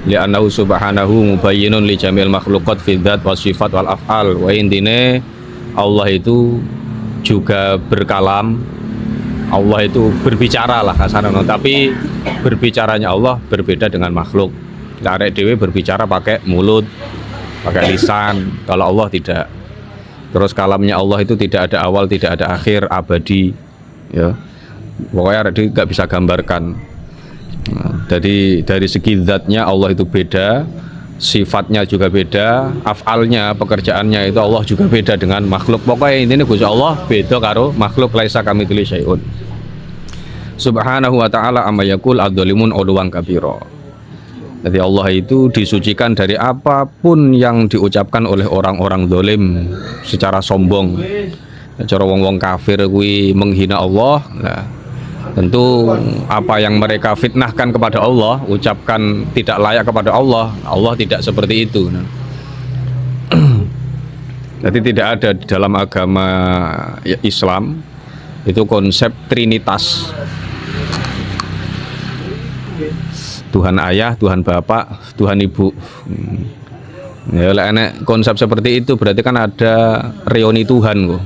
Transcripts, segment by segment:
li'annahu subhanahu mubayyinun li jamil makhluqat fi dzat wa sifat wal af'al. Wa intine Allah itu juga berkalam, Allah itu berbicara lah kasarnya, tapi berbicaranya Allah berbeda dengan makhluk. Arek dhewe berbicara pakai mulut, pakai lisan, kalau Allah tidak. Terus kalamnya Allah itu tidak ada awal, tidak ada akhir, abadi, ya. Pokoknya arek dhewe nggak bisa gambarkan. Nah, dari segi zatnya Allah itu beda, sifatnya juga beda, af'alnya, pekerjaannya itu Allah juga beda dengan makhluk. Pokoknya ini Gusti Allah beda karo makhluk, laisa kamitslihi syai'un. Subhanahu wa ta'ala amma yaqul adzalimun uluwan kabira. Jadi Allah itu disucikan dari apapun yang diucapkan oleh orang-orang zalim secara sombong. Cara wong-wong kafir kuwi menghina Allah. Nah, tentu apa yang mereka fitnahkan kepada Allah, ucapkan tidak layak kepada Allah, Allah tidak seperti itu. Nah, jadi tidak ada di dalam agama Islam itu konsep trinitas. Tuhan ayah, Tuhan bapak, Tuhan ibu. Ya, enek konsep seperti itu berarti kan ada reuni Tuhan kok.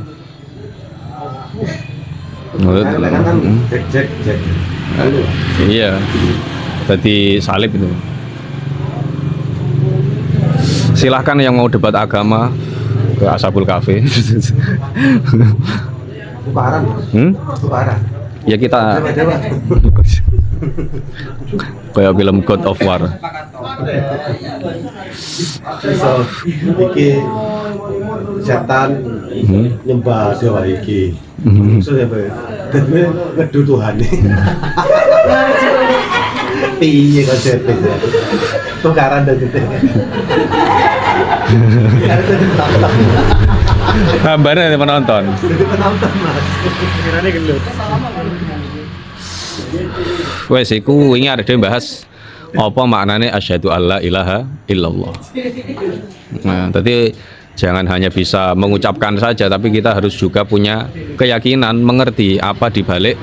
Iya, berarti salib itu. Silahkan yang mau debat agama ke Ashabul Kahfi. Ya kita kayak film God of War. Iki setan nyembah dewa iki. Maksudnya apa? Dene ngedu Tuhan. Piye konsepnya? Tukaran dan gitu. Gambarnya ada penonton. Penonton Mas. Kirane gelut. Wes iku wingi arep bahas apa maknane asyhadu alla ilaha illallah. Nah, tadi jangan hanya bisa mengucapkan saja, tapi kita harus juga punya keyakinan, mengerti apa dibalik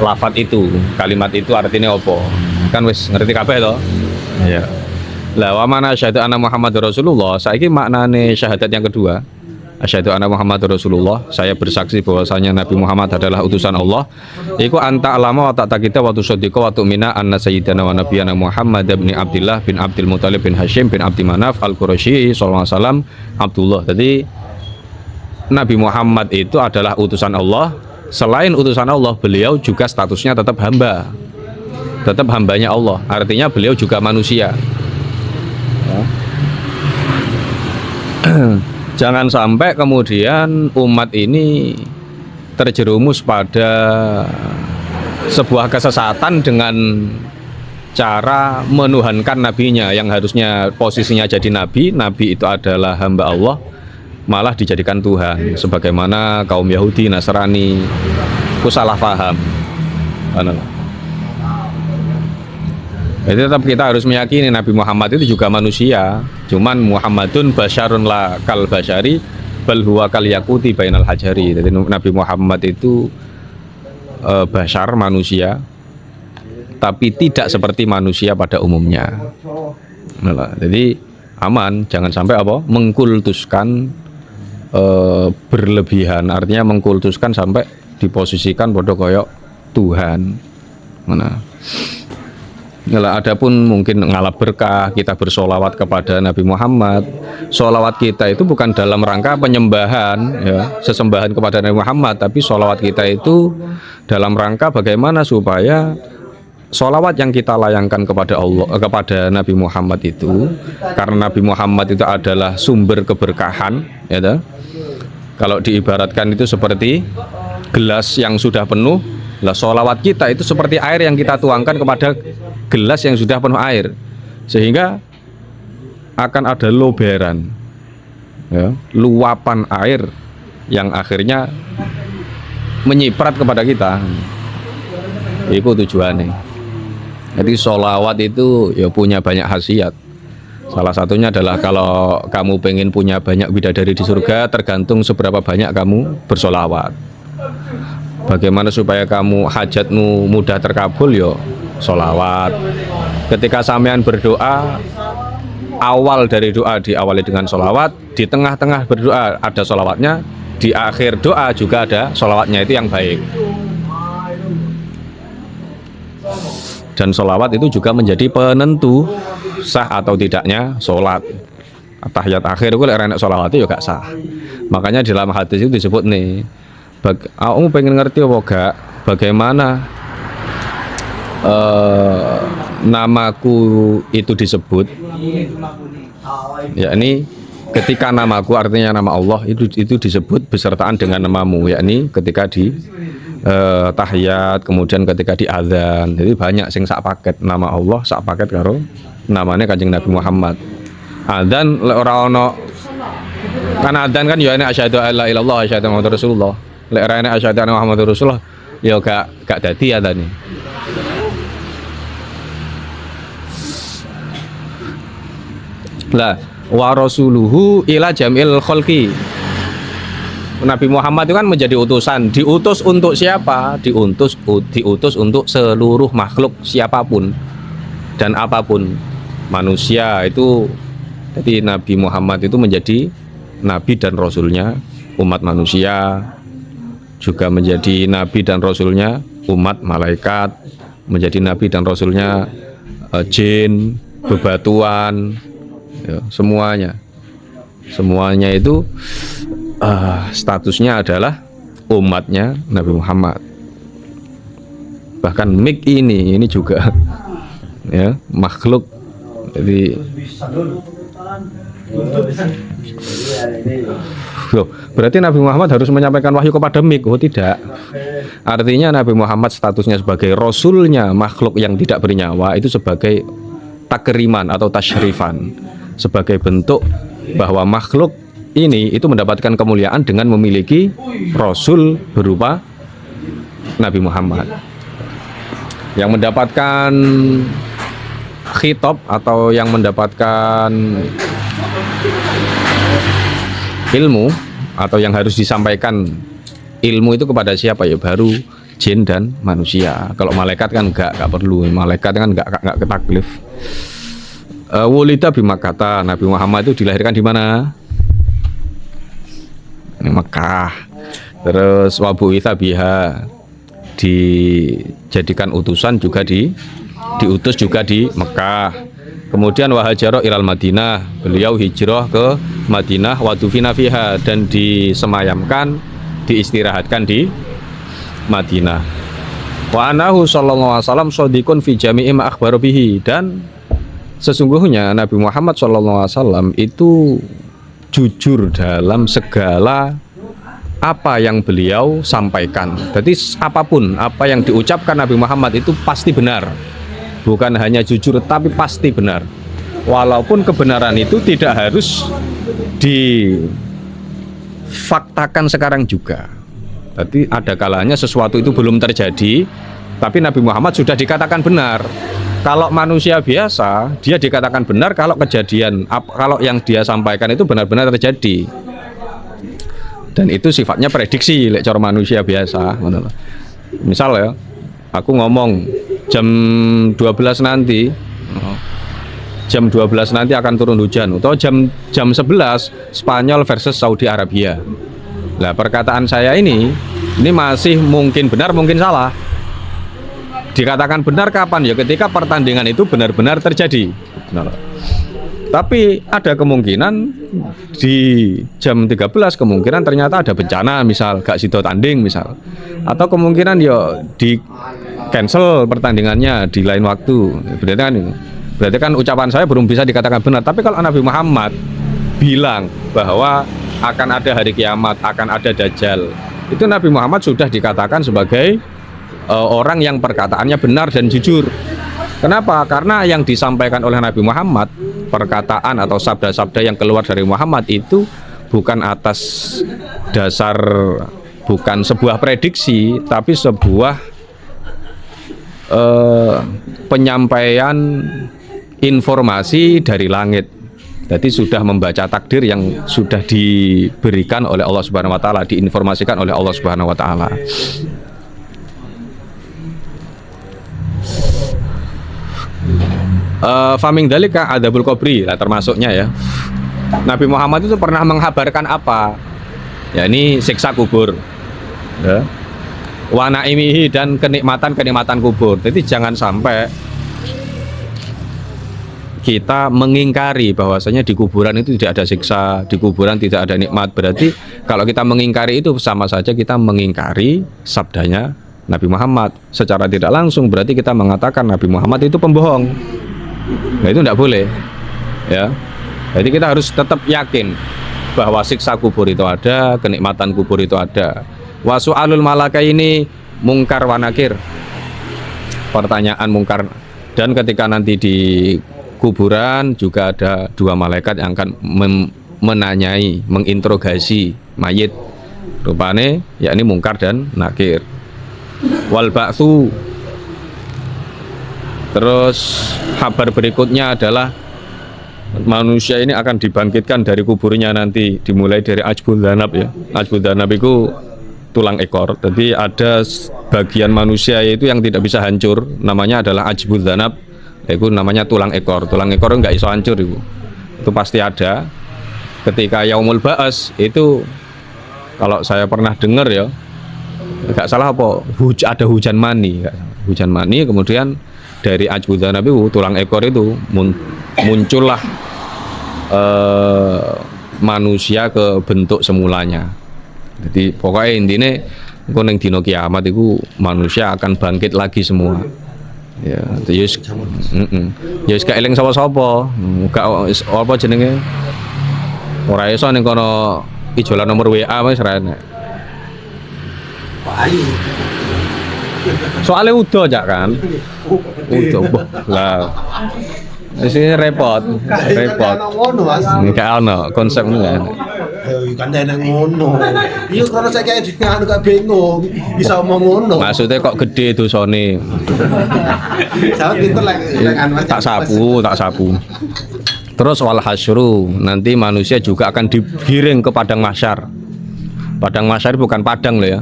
lafaz itu, kalimat itu artinya apa. Kan wis ngerti kabeh to? Iya. Lah wa mana asyhadu anna Muhammadur Rasulullah, saiki maknane syahadat yang kedua. Asyhadu anna Muhammadur Rasulullah, saya bersaksi bahwasanya Nabi Muhammad adalah utusan Allah. Iku anta alama wa ta'taqida wa tusaddiqa wa tu'mina anna sayyidana wa nabiyyana Muhammad bin Abdullah bin Abdul Muthalib bin Hashim bin Abdi Manaf al-Quraisy sallallahu alaihi wasallam Abdullah. Jadi Nabi Muhammad itu adalah utusan Allah. Selain utusan Allah, beliau juga statusnya tetap hamba. Tetap hambanya Allah. Artinya beliau juga manusia. Jangan sampai kemudian umat ini terjerumus pada sebuah kesesatan dengan cara menuhankan nabinya yang harusnya posisinya jadi nabi. Nabi itu adalah hamba Allah, malah dijadikan Tuhan. Sebagaimana kaum Yahudi, Nasrani itu salah paham. Jadi tetap kita harus meyakini Nabi Muhammad itu juga manusia. Cuman Muhammadun basyarun la kal basyari bal huwa kal yaquti bainal hajari. Jadi Nabi Muhammad itu basyar, manusia, tapi tidak seperti manusia pada umumnya. Nah, jadi aman, jangan sampai apa? Mengkultuskan berlebihan. Artinya mengkultuskan sampai diposisikan bodoh koyok Tuhan. Mana? Nah, adapun mungkin ngalap berkah, kita bersolawat kepada Nabi Muhammad. Solawat kita itu bukan dalam rangka penyembahan, ya, sesembahan kepada Nabi Muhammad, tapi solawat kita itu dalam rangka bagaimana supaya solawat yang kita layangkan kepada Allah, kepada Nabi Muhammad itu, karena Nabi Muhammad itu adalah sumber keberkahan, ya toh? Kalau diibaratkan itu seperti gelas yang sudah penuh. Lah sholawat kita itu seperti air yang kita tuangkan kepada gelas yang sudah penuh air, sehingga akan ada loberan, ya, luapan air yang akhirnya menyiprat kepada kita. Itu tujuannya. Jadi sholawat itu ya punya banyak khasiat. Salah satunya adalah kalau kamu pengen punya banyak bidadari di surga, tergantung seberapa banyak kamu bersolawat. Bagaimana supaya kamu hajatmu mudah terkabul? Yo sholawat. Ketika sampean berdoa, awal dari doa diawali dengan sholawat, di tengah-tengah berdoa ada sholawatnya, di akhir doa juga ada sholawatnya, itu yang baik. Dan sholawat itu juga menjadi penentu sah atau tidaknya sholat. Tahiyat akhir itu lek enek sholawat itu gak sah. Makanya dalam hadis itu disebut nih, kamu pengen ngerti apa gak bagaimana namaku itu disebut, yakni ketika namaku, artinya nama Allah itu disebut besertaan dengan namamu, yakni ketika di tahiyat, kemudian ketika di adzan. Jadi banyak sing sak paket nama Allah, sak paket karo namanya Kanjeng Nabi Muhammad. Adzan ora ono, kan adzan kan ya ini asyhadu alla ilallah asyhadu Muhammadar Rasulullah. Lek ora ana asyhadu anna Muhammadar Rasulullah ya gak dadi adzane. Lah wa rasuluhu ila jamil khalqi. Nabi Muhammad itu kan menjadi utusan. Diutus untuk siapa? Diutus untuk seluruh makhluk, siapapun dan apapun. Manusia itu, jadi Nabi Muhammad itu menjadi nabi dan rasulnya umat manusia, juga menjadi nabi dan rasulnya umat malaikat, menjadi nabi dan rasulnya jin, bebatuan, ya, semuanya itu statusnya adalah umatnya Nabi Muhammad. Bahkan mik ini juga ya makhluk. Jadi loh, berarti Nabi Muhammad harus menyampaikan wahyu kepada mik? Oh tidak. Artinya Nabi Muhammad statusnya sebagai rasulnya makhluk yang tidak bernyawa itu sebagai takriman atau tasyrifan, sebagai bentuk bahwa makhluk ini itu mendapatkan kemuliaan dengan memiliki rasul berupa Nabi Muhammad yang mendapatkan khitab atau yang mendapatkan ilmu atau yang harus disampaikan ilmu itu kepada siapa? Ya baru jin dan manusia. Kalau malaikat kan enggak perlu, malaikat kan enggak ketaklif. Wulida bimakata, Nabi Muhammad itu dilahirkan di mana? Ini Mekah. Terus wabu'itsa biha, dijadikan utusan juga diutus juga di Mekah. Kemudian wahajaro ilal Madinah, beliau hijrah ke Madinah, wadufina fiha, dan disemayamkan, diistirahatkan di Madinah. Wa anahu sallallahu alaihi wasallam shadiqun fi jami'i ma akhbara bihi, dan sesungguhnya Nabi Muhammad sallallahu alaihi wasallam itu jujur dalam segala apa yang beliau sampaikan. Jadi apapun apa yang diucapkan Nabi Muhammad itu pasti benar. Bukan hanya jujur tapi pasti benar. Walaupun kebenaran itu tidak harus difaktakan sekarang juga. Jadi ada kalanya sesuatu itu belum terjadi, tapi Nabi Muhammad sudah dikatakan benar. Kalau manusia biasa, dia dikatakan benar kalau kejadian, kalau yang dia sampaikan itu benar-benar terjadi. Dan itu sifatnya prediksi, lek cara manusia biasa. Misal ya, aku ngomong jam 12 nanti, jam 12 nanti akan turun hujan, atau jam 11 Spanyol versus Saudi Arabia. Nah, perkataan saya ini masih mungkin benar, mungkin salah. Dikatakan benar kapan? Ya ketika pertandingan itu benar-benar terjadi. Nah, tapi ada kemungkinan di jam 13 kemungkinan ternyata ada bencana, misal gak sido tanding misal, atau kemungkinan ya di cancel pertandingannya di lain waktu. Berarti kan ucapan saya belum bisa dikatakan benar. Tapi kalau Nabi Muhammad bilang bahwa akan ada hari kiamat, akan ada dajjal, itu Nabi Muhammad sudah dikatakan sebagai orang yang perkataannya benar dan jujur. Kenapa? Karena yang disampaikan oleh Nabi Muhammad, perkataan atau sabda-sabda yang keluar dari Muhammad itu bukan atas dasar, bukan sebuah prediksi, tapi sebuah penyampaian informasi dari langit. Jadi sudah membaca takdir yang sudah diberikan oleh Allah Subhanahu wa taala, diinformasikan oleh Allah Subhanahu wa taala. Faming dalika adzabul qabri lah termasuknya ya. Nabi Muhammad itu pernah menghabarkan apa? Ya ini siksa kubur. Ya. Wa naimihi dan kenikmatan-kenikmatan kubur. Jadi jangan sampai kita mengingkari bahwasanya di kuburan itu tidak ada siksa, di kuburan tidak ada nikmat. Berarti kalau kita mengingkari itu sama saja kita mengingkari sabdanya Nabi Muhammad. Secara tidak langsung berarti kita mengatakan Nabi Muhammad itu pembohong. Nah itu tidak boleh. Ya. Jadi kita harus tetap yakin bahwa siksa kubur itu ada, kenikmatan kubur itu ada. Wa su'alul malaka ini mungkar wa nakir. Pertanyaan mungkar, dan ketika nanti di kuburan juga ada dua malaikat yang akan menanyai, menginterogasi mayit. Rupane yakni mungkar dan nakir. Wal ba'tsu. Terus kabar berikutnya adalah manusia ini akan dibangkitkan dari kuburnya nanti, dimulai dari ajbul dzanab ya. Ajbul dzanab itu tulang ekor. Jadi ada bagian manusia itu yang tidak bisa hancur, namanya adalah ajbul dzanab. Itu namanya tulang ekor. Tulang ekor nggak iso hancur itu. Itu pasti ada. Ketika yaumul ba'as itu kalau saya pernah dengar ya, nggak salah apa, ada hujan mani, hujan mani, kemudian dari ajbul dzanab itu tulang ekor itu muncullah manusia ke bentuk semulanya. Jadi pokoknya intinya ning dina kiamat itu manusia akan bangkit lagi semua. Ya, terus ya wis gak eling sapa-sapa. Gak apa jenenge. Ora iso ning kono ijolan nomor WA wis ra enak. Soalnya udah aja kan. Udah lah. Ini repot. Enggak ono konsep enggak. Kan enak ngono. Iya karena saya kayak anu gak bingung. Bisa omong ngono. Maksudnya kok gede dosane. Sama pinter lah. Tak sapu. Terus wal hasyru, nanti manusia juga akan digiring ke padang mahsyar. Padang mahsyar bukan padang loh ya.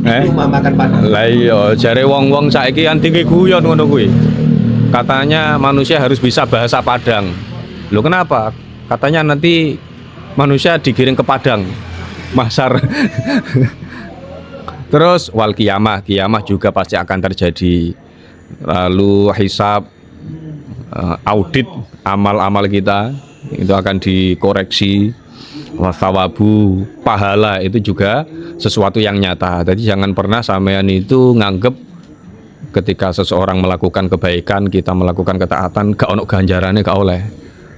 Rumah makan padang. Lah iya, jare wong-wong saiki kan tinggi guyon ngono kuwi. Katanya manusia harus bisa bahasa Padang. Loh kenapa? Katanya nanti manusia digiring ke padang mahsyar. Terus wal kiamah juga pasti akan terjadi. Lalu hisab, audit amal-amal kita itu akan dikoreksi. Wasawabu, pahala itu juga sesuatu yang nyata. Jadi jangan pernah sampean itu nganggep ketika seseorang melakukan kebaikan, kita melakukan ketaatan, gak ono ganjarannya, gak oleh.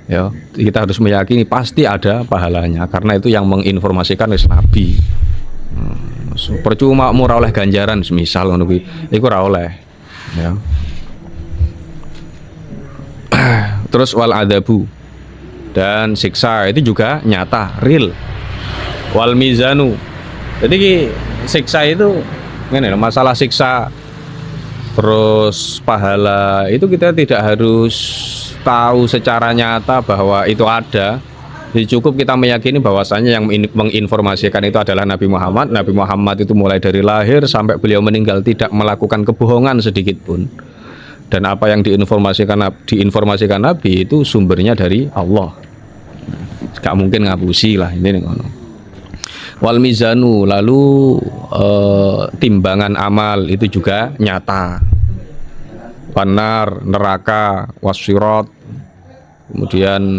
Ya, kita harus meyakini pasti ada pahalanya, karena itu yang menginformasikan wis Nabi. Percuma mau oleh ganjaran, misal ngono kuwi, iku ora oleh. Ya. Terus wal adabu, dan siksa itu juga nyata, real. Wal mizanu. Jadi siksa itu ngene, masalah siksa terus pahala itu kita tidak harus tahu secara nyata bahwa itu ada. Jadi cukup kita meyakini bahwasanya yang menginformasikan itu adalah Nabi Muhammad. Nabi Muhammad itu mulai dari lahir sampai beliau meninggal tidak melakukan kebohongan sedikit pun. Dan apa yang diinformasikan Nabi itu sumbernya dari Allah. Gak mungkin ngapusi lah ini ngono. Wal mizanu, lalu timbangan amal itu juga nyata. Panar, neraka, wasyirat, kemudian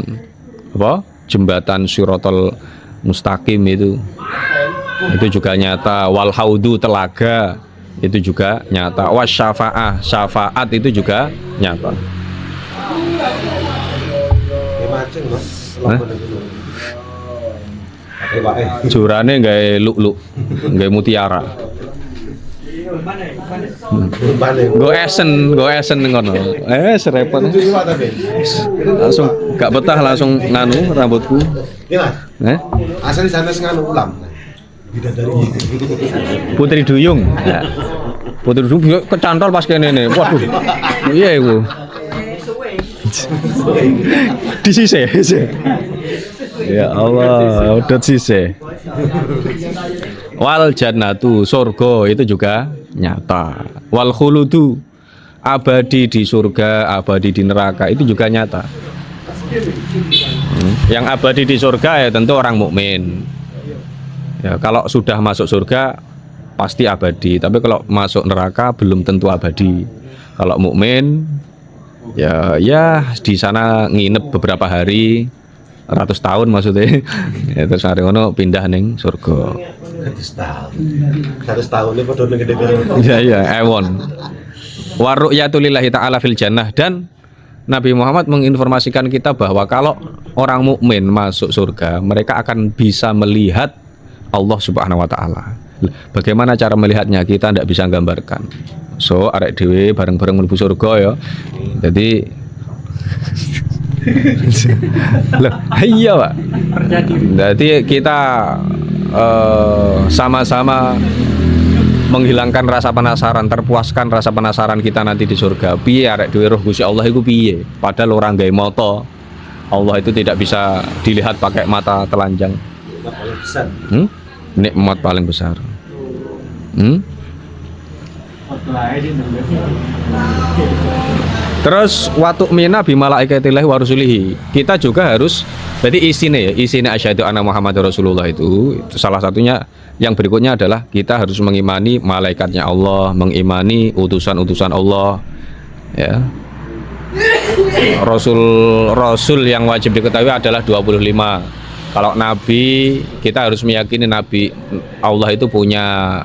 apa? Jembatan Syiratal Mustaqim itu juga nyata. Wal haudu, telaga, itu juga nyata. Wasyafa'ah, syafaat itu juga nyata. Jurane gawe luk-luk, gawe mutiara. Go esen ngono. Serepot. Langsung gak betah langsung nganu rambutku. Iya, Mas. Asal di sana nganu ulam. Bidadari. Putri Duyung. Ya. Putri Duyung kecantol pas kene ne. Waduh. Iya iku. Disise. Ya Allah, udah sise. Wal jannatu, surga itu juga nyata. Wal khuludu, abadi di surga, abadi di neraka itu juga nyata. Yang abadi di surga ya tentu orang mukmin. Ya, kalau sudah masuk surga pasti abadi, tapi kalau masuk neraka belum tentu abadi. Kalau mukmin ya di sana nginep beberapa hari, 100 tahun maksudnya. Ya, terus hari ngono pindah ning surga. 100 tahun. 100 tahun ini padha gede Iya, ewon. Wa ru'yatu lillahi ta'ala fil jannah, dan Nabi Muhammad menginformasikan kita bahwa kalau orang mukmin masuk surga, mereka akan bisa melihat Allah Subhanahu wa taala. Bagaimana cara melihatnya kita tidak bisa gambarkan. So, arek dhewe bareng-bareng mlebu surga ya. Jadi loh, iya, Pak. Jadi kita sama-sama menghilangkan rasa penasaran, terpuaskan rasa penasaran kita nanti di surga. Piye arek dhewe roh Gusti Allah iku piye? Padahal orang gawe mata. Allah itu tidak bisa dilihat pakai mata telanjang. paling besar. Nikmat paling besar. Terus watu mina bi malaikatillahi wa rusulihi. Kita juga harus, berarti isine asyhadu anna Muhammadar Rasulullah itu salah satunya. Yang berikutnya adalah kita harus mengimani malaikatnya Allah, mengimani utusan-utusan Allah, ya. Rasul yang wajib diketahui adalah 25. Kalau nabi, kita harus meyakini nabi Allah itu punya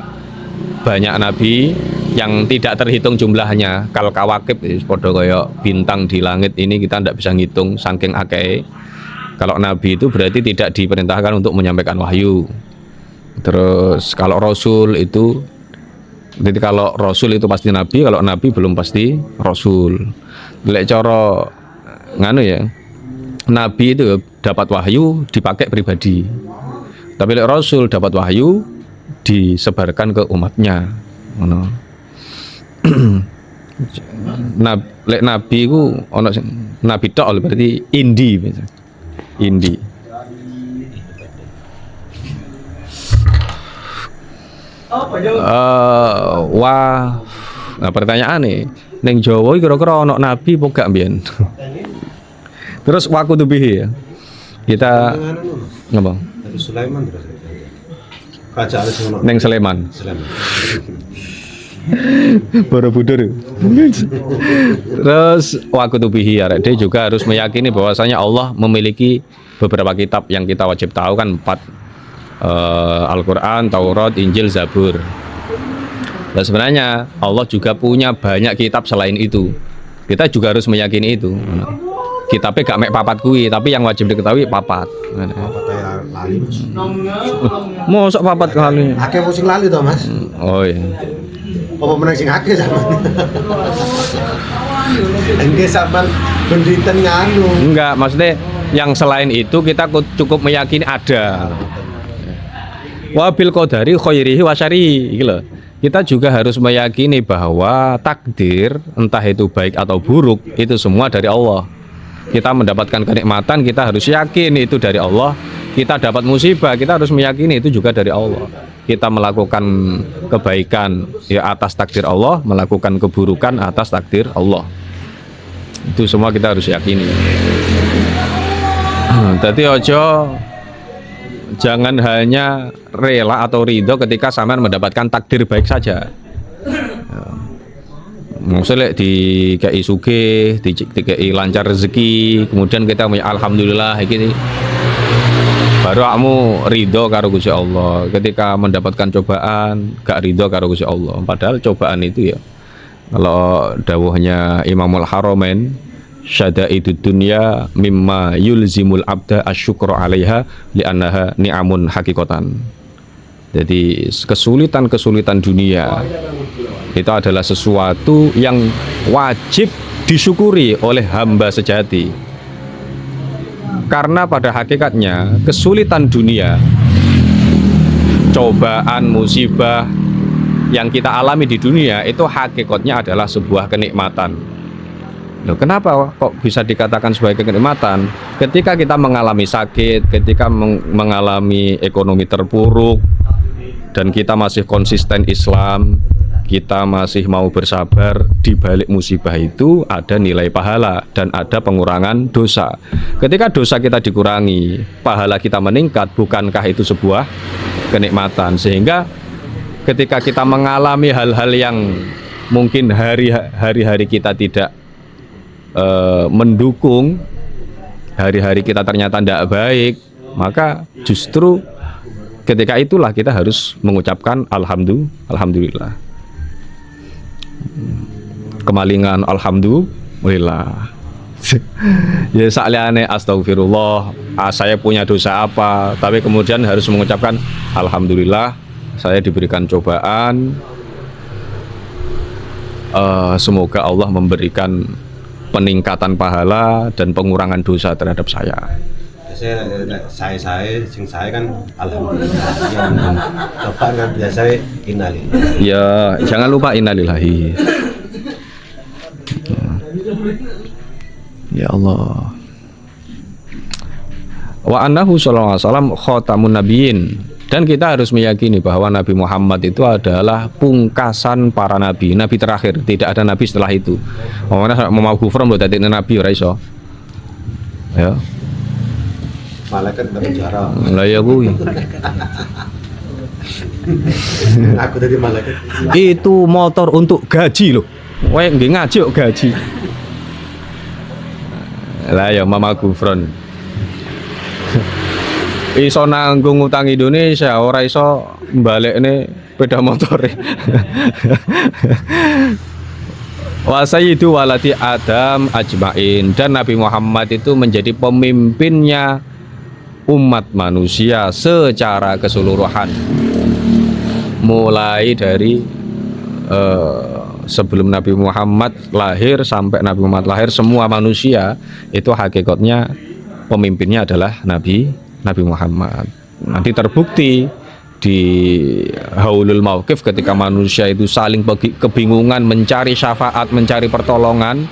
banyak nabi yang tidak terhitung jumlahnya. Kal kawakib padha kaya bintang di langit ini, kita tidak bisa ngitung saking akeh. Kalau nabi itu berarti tidak diperintahkan untuk menyampaikan wahyu. Terus kalau rasul itu, jadi kalau rasul itu pasti nabi, kalau nabi belum pasti rasul. Lek cara nganu ya, nabi itu dapat wahyu dipakai pribadi, tapi lek rasul dapat wahyu disebarkan ke umatnya. Lek nabi ku ono nabi tok berarti indi. Nah pertanyaan nih, neng Jawa kira-kira ono nabi apa gak mbiyen? Terus waku tubihi ya. Kita ngomong. Nabi Sulaiman terus. Kerajaan sono. Neng Sleman. Borobudur. Terus waku tubihi ya, dia juga harus meyakini bahwasanya Allah memiliki beberapa kitab yang kita wajib tahu kan 4. Al-Quran, Taurat, Injil, Zabur. Dan sebenarnya Allah juga punya banyak kitab selain itu. Kita juga harus meyakini itu. Kitabnya gak mek papat kui, tapi yang wajib diketahui papat. Apa kayak lali Mas? Mosok papat kali. Akeh sing lali to Mas? Oh iya. Apa meneh sing akeh sampean? Enggak sampean pendidikan nganu. Enggak, maksudnya yang selain itu kita cukup meyakini ada. Wabil qadari khairihi wa syarrihi gitu. Kita juga harus meyakini bahwa takdir entah itu baik atau buruk itu semua dari Allah. Kita mendapatkan kenikmatan, kita harus yakin itu dari Allah. Kita dapat musibah, kita harus meyakini itu juga dari Allah. Kita melakukan kebaikan ya atas takdir Allah, melakukan keburukan atas takdir Allah. Itu semua kita harus yakini. Jadi ojo jangan hanya rela atau ridho ketika sampean mendapatkan takdir baik saja. Maksudnya di KI sugih, di KI lancar rezeki, kemudian kita alhamdulillah gini. Baru kamu ridho karo Gusti Allah. Ketika mendapatkan cobaan, gak ridho karo Gusti Allah. Padahal cobaan itu ya, kalau dawuhnya Imamul Haramain, syada'idud dunya mimma yulzimul abda asyukru 'alaiha li'annaha ni'amun hakikatan. Jadi kesulitan-kesulitan dunia itu adalah sesuatu yang wajib disyukuri oleh hamba sejati. Karena pada hakikatnya kesulitan dunia, cobaan, musibah yang kita alami di dunia itu hakikatnya adalah sebuah kenikmatan. Loh, kenapa kok bisa dikatakan sebagai kenikmatan? Ketika kita mengalami sakit, ketika mengalami ekonomi terpuruk, dan kita masih konsisten Islam, kita masih mau bersabar, di balik musibah itu ada nilai pahala dan ada pengurangan dosa. Ketika dosa kita dikurangi, pahala kita meningkat, bukankah itu sebuah kenikmatan? Sehingga ketika kita mengalami hal-hal yang mungkin hari-hari kita tidak mendukung, hari-hari kita ternyata tidak baik, maka justru ketika itulah kita harus mengucapkan alhamdulillah. Kemalingan alhamdulillah. Ya sakliane astagfirullah, saya punya dosa apa, tapi kemudian harus mengucapkan alhamdulillah saya diberikan cobaan. Semoga Allah memberikan peningkatan pahala dan pengurangan dosa terhadap saya. Saya kan alhamdulillah. Yang coba kan biasa innalillahi. Ya, jangan lupa innalillahi. Ya Allah. Wa annahu sallallahu alaihi wasallam khatamun nabiyyin, dan kita harus meyakini bahwa Nabi Muhammad itu adalah pungkasan para nabi, nabi terakhir, tidak ada nabi setelah itu. Mamane mau gufron mbok dadi nabi ora iso. Ya. Malaikat dapat jarak. Lah ya kuwi. Aku dari malaikat. Itu motor untuk gaji loh. Wae nggih ngaji kok gaji. Lah ya Mama Gufron. Iso nanggung utang Indonesia, ora iso mbalekne sepeda motore. Wa sayyidu waladi Adam ajmain, dan Nabi Muhammad itu menjadi pemimpinnya umat manusia secara keseluruhan, mulai dari sebelum Nabi Muhammad lahir sampai Nabi Muhammad lahir, semua manusia itu hakikatnya pemimpinnya adalah Nabi Muhammad. Nanti terbukti di haulul mauqif ketika manusia itu saling kebingungan mencari syafaat, mencari pertolongan,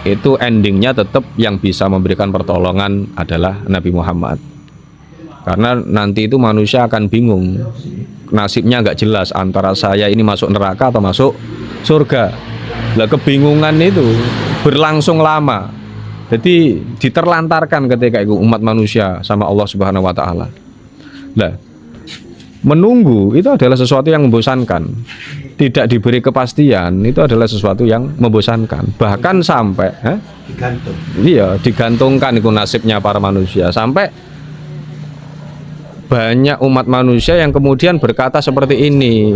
itu endingnya tetap yang bisa memberikan pertolongan adalah Nabi Muhammad. Karena nanti itu manusia akan bingung, nasibnya nggak jelas antara saya ini masuk neraka atau masuk surga. Lah kebingungan itu berlangsung lama, jadi diterlantarkan ketika itu umat manusia sama Allah Subhanahu Wa Taala. Lah menunggu itu adalah sesuatu yang membosankan, tidak diberi kepastian itu adalah sesuatu yang membosankan, bahkan sampai digantung. Iya, digantungkan itu nasibnya para manusia, sampai banyak umat manusia yang kemudian berkata seperti ini,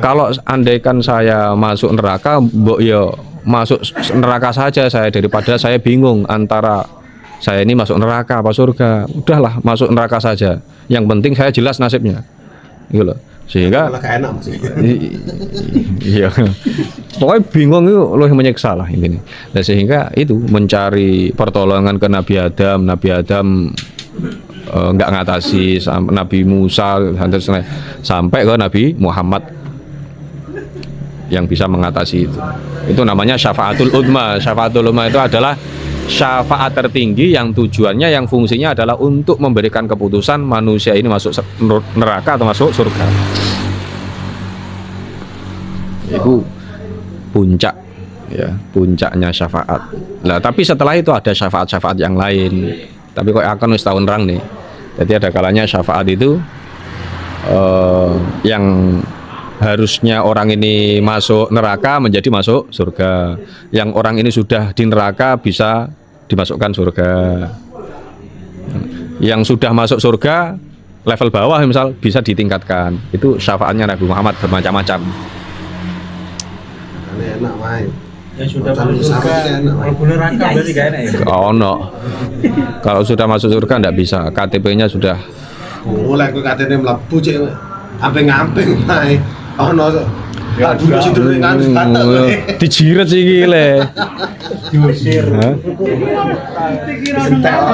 kalau andaikan saya masuk neraka, mbok yo masuk neraka saja saya, daripada saya bingung antara saya ini masuk neraka apa surga, udahlah masuk neraka saja, yang penting saya jelas nasibnya gitu loh. Sehingga malah enak masih. Iya, pokoknya bingung itu loh menyiksa lah ini. Nah, sehingga itu mencari pertolongan ke Nabi Adam nggak ngatasi, Nabi Musa sampai ke Nabi Muhammad yang bisa mengatasi itu. Itu namanya syafaatul udma. Syafaatul udma itu adalah syafaat tertinggi yang tujuannya, yang fungsinya adalah untuk memberikan keputusan manusia ini masuk neraka atau masuk surga. Itu puncak, ya, puncaknya syafaat. Nah, tapi setelah itu ada syafaat-syafaat yang lain. Tapi kok akan wis tahun rang nih. Jadi ada kalanya syafaat itu yang harusnya orang ini masuk neraka menjadi masuk surga. Yang orang ini sudah di neraka bisa dimasukkan surga. Yang sudah masuk surga level bawah misal bisa ditingkatkan. Itu syafaatnya Nabi Muhammad bermacam-macam. Enak main. Yang sudah masuk surga, kalau neraka berarti gak enak ya? Oh no, kalau sudah masuk surga enggak bisa, KTP-nya sudah. Mulai ke KTP melapu cek, amping-amping main. Oh no, ya dulu sih dulu kan dijiret sih gile. Diusir.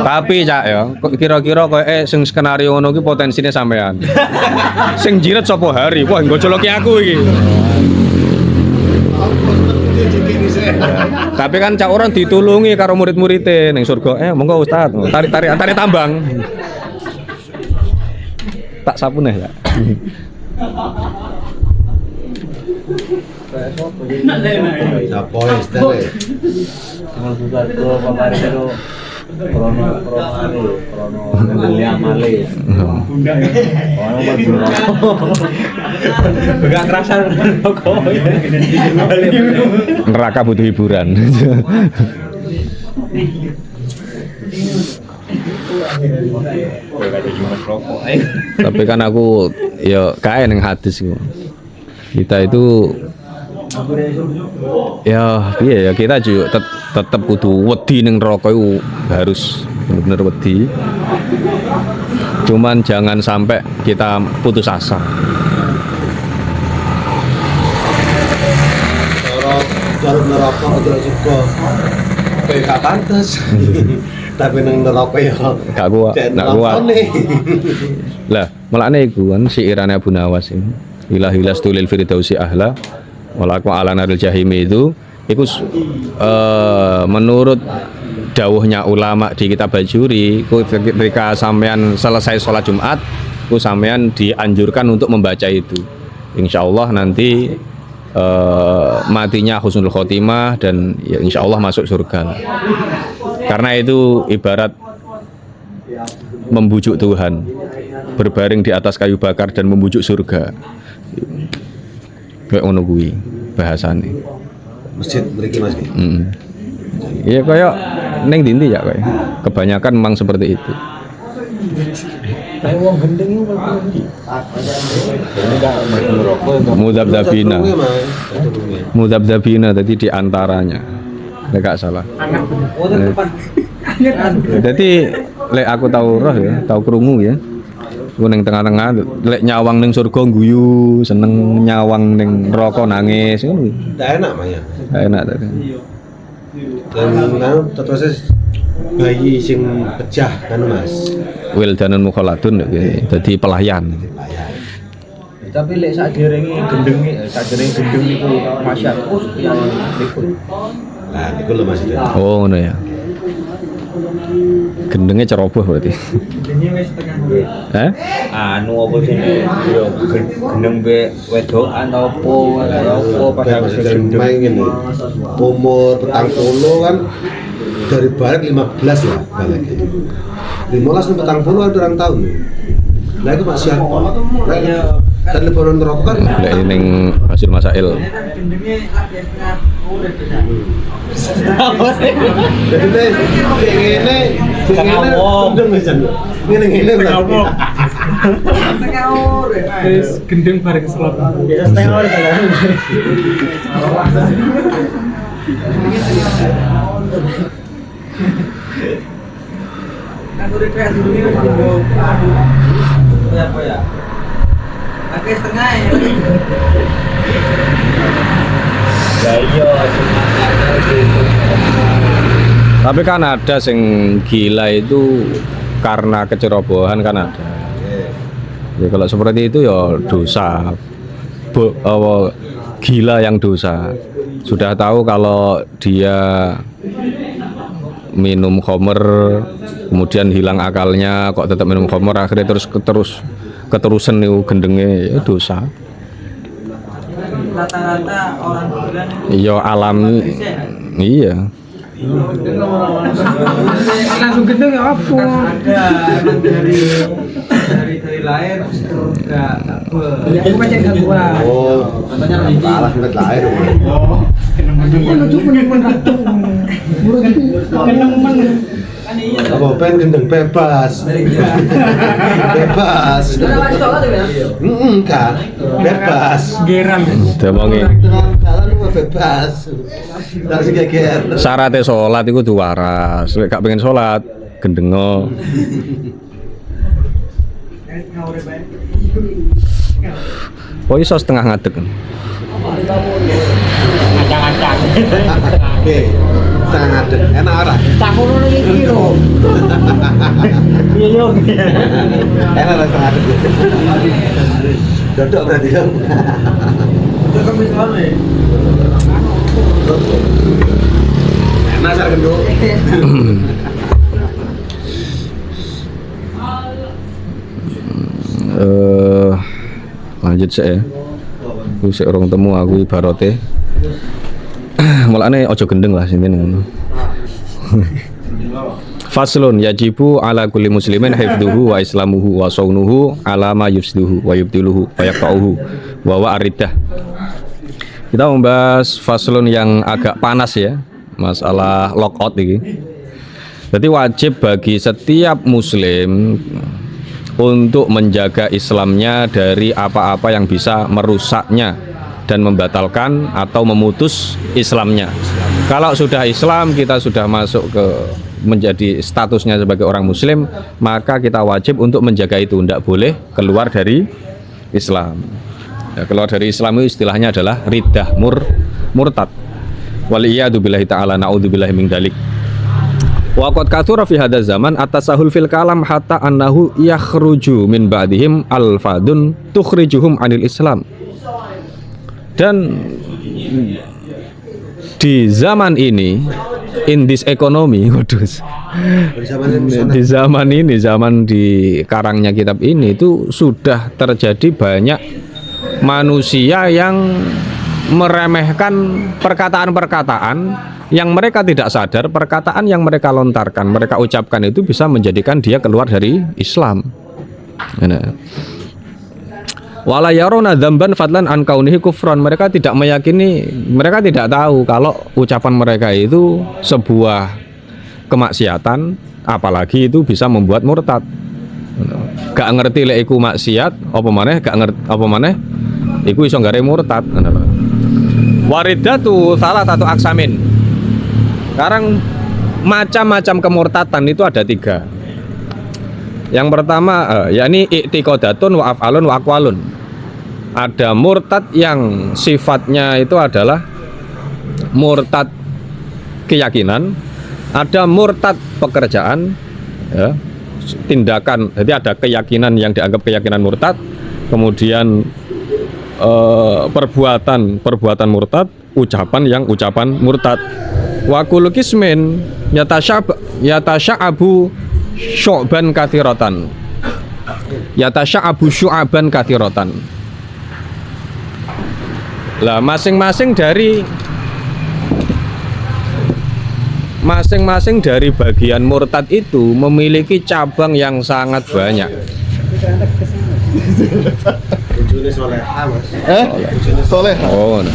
Tapi cak ya, kira-kira kayak sing skenario ngono ki potensinya sampean. Sing jiret sapa hari? Wah, nggo coloki aku iki. Tapi kan cak orang ditulungi karo murid-muridnya neng surga. Monggo Ustaz, tarik tambang. tak sapu nih ya. Siapa ya istilahnya? Cuma susah tuh papare itu krono ngendeli amale. Ono mlebu rokok. Gak kerasa rokok. Neraka butuh hiburan. Tapi kan aku ya kae ning hadis ku. Kita itu ya iya ya kita juga tetap kudu wedi ning neraka iku harus bener-bener wedi. Cuman jangan sampai kita putus asa. Kalau jalur neraka udah juga kayak gak pantas. Tapi nang neraka ya Gak kuat, gak kuat. Lah, melane iku kan syairane Abu Nawas ini. Ilahilas tulil firdausi ahla walaku ala naril jahim itu menurut dawuhnya ulama di kitab Bajuri ketika sampean selesai sholat Jumat ku sampean dianjurkan untuk membaca itu. Insya Allah nanti matinya husnul khotimah dan ya, insya Allah masuk surga. Karena itu ibarat membujuk Tuhan, berbaring di atas kayu bakar dan membujuk surga. Kayak ngono kuwi bahasane. Masjid mriki Mas. Iya kayak neng dinti ya kayak. Kebanyakan memang seperti itu. Wong gendeng itu enggak mlebu rokok. Mudabdabina tadi di antaranya. Enggak salah. Jadi lek aku tahu roh ya, tahu krungu ya. Ku ning tengah-tengah lek nyawang ning surga guyu, seneng nyawang ning neraka nangis ngono. Ndak enak Mas ya. Enak tadi. Dan terus bayi sing pecah kan Mas. Wildanun mukhaladun dadi pelayan. Tapi lek sakderenge gendeng niku masyarakat yang ikut. Nah, niku lho Mas itu. Oh ngono ya. Gendengnya ceroboh berarti. Anu apa sih? Yo gendeng be wedokan apa pas aku gendeng. Ngene. Umur 40 kan dari barat 15 lah balik. 15 sampai 40 ada orang tahun. Nah itu masih apa? Dan lebaran rokok kan Lek ning hasil masail. Gendeng bareng slot. Setengah ora aku udah kayak dulu ini apa ya? Pakai setengah ya. Ya iya, Tapi kan ada sing gila itu karena kecerobohan kan ada. Ya, kalau seperti itu ya dosa. Gila yang dosa. Sudah tahu kalau dia minum khamr kemudian hilang akalnya kok tetap minum khamr akhirnya keterusan nih gendengnya ya dosa. Rata-rata orang bilang Iya alami. Iya. langsung gendeng ya apa? Ada emang dari lahir enggak apa. Ya aku baca enggak gua. oh, kalah sampai lahir. Apa pengen gendeng bebas. Bebas. Kan. Bebas. Geran. Demongi. Jalan lu bebas. Tak sih geger. Syaratnya sholat itu dua waras. Lek gak pengen sholat gendengo. Oh iso setengah ngadeg. Acang-acang. Oke. Sangat enak ora? Tak ngono iki lho. Iya yo. Enak ora sangat. Dodok berarti kan. Udah kami soalnya. Enak sak genduk. Lanjut saya. Aku sik urung temu aku ibarate. Mulane aja gendeng lah sini ngono. Faslun yajibu ala kulli muslimin hifdzuhu wa islamuhu wa saunuhu ala ma yufsiduhu wa yubtiluhu wa yaqta'uhu wa wa aridah. Kita membahas faslun yang agak panas ya, masalah lockout ini. Jadi wajib bagi setiap muslim untuk menjaga Islamnya dari apa-apa yang bisa merusaknya dan membatalkan atau memutus Islamnya. Kalau sudah Islam, kita sudah masuk ke menjadi statusnya sebagai orang muslim, maka kita wajib untuk menjaga itu, tidak boleh keluar dari Islam. Ya, keluar dari Islam itu istilahnya adalah riddah, murtad. Waliyadu billahi ta'ala, na'udzubillahi min dzalik. Wa qad katsura fi hadzal zaman at-tasahul fil kalam hatta annahu yakhruju min ba'dihim alfadun tukhrijuhum anil Islam. Dan di zaman ini, in this economy, waduh, di zaman ini, zaman di karangnya kitab ini itu sudah terjadi banyak manusia yang meremehkan perkataan-perkataan yang mereka tidak sadar, perkataan yang mereka lontarkan, mereka ucapkan itu bisa menjadikan dia keluar dari Islam. Wala yaruna dzamban fadlan an kaunihi kufran. Mereka tidak meyakini, mereka tidak tahu kalau ucapan mereka itu sebuah kemaksiatan, apalagi itu bisa membuat murtad. Gak ngerti lek iku maksiat, apa maneh gak ngerti apa maneh iku iso nggare murtad. Waridatu salah satu aksamin. Sekarang macam-macam kemurtatan itu ada 3. Yang pertama yakni i'tiqadatun wa af'alun wa aqwalun. Ada murtad yang sifatnya itu adalah murtad keyakinan, ada murtad pekerjaan ya, tindakan. Jadi ada keyakinan yang dianggap keyakinan murtad, kemudian perbuatan murtad, ucapan yang ucapan murtad. Wa kullu qismin yatasha'abu syu'ban katsiratan. Yatasha'abu syu'aban katsiratan. Lah masing-masing dari bagian murtad itu memiliki cabang yang sangat banyak. Soleh. Oh. Nah.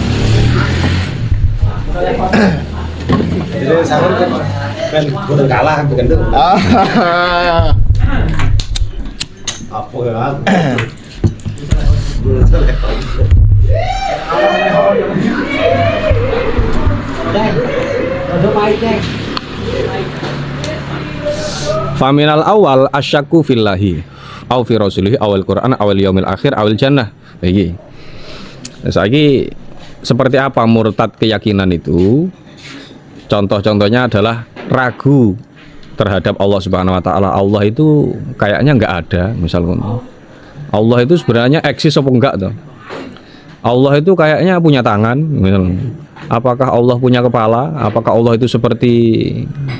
Jadi saran kan udah kalah bukan tuh. Apa ya? Faminal awal asyakku fillahi au fi rasulihi awal Quran awal yaumil akhir awal jannah. Iki. Saiki seperti apa murtad keyakinan itu? Contoh-contohnya adalah ragu terhadap Allah Subhanahu wa taala. Allah itu kayaknya enggak ada, misalnya. Allah itu sebenarnya eksis apa enggak tuh? Allah itu kayaknya punya tangan, misalnya. Apakah Allah punya kepala? Apakah Allah itu seperti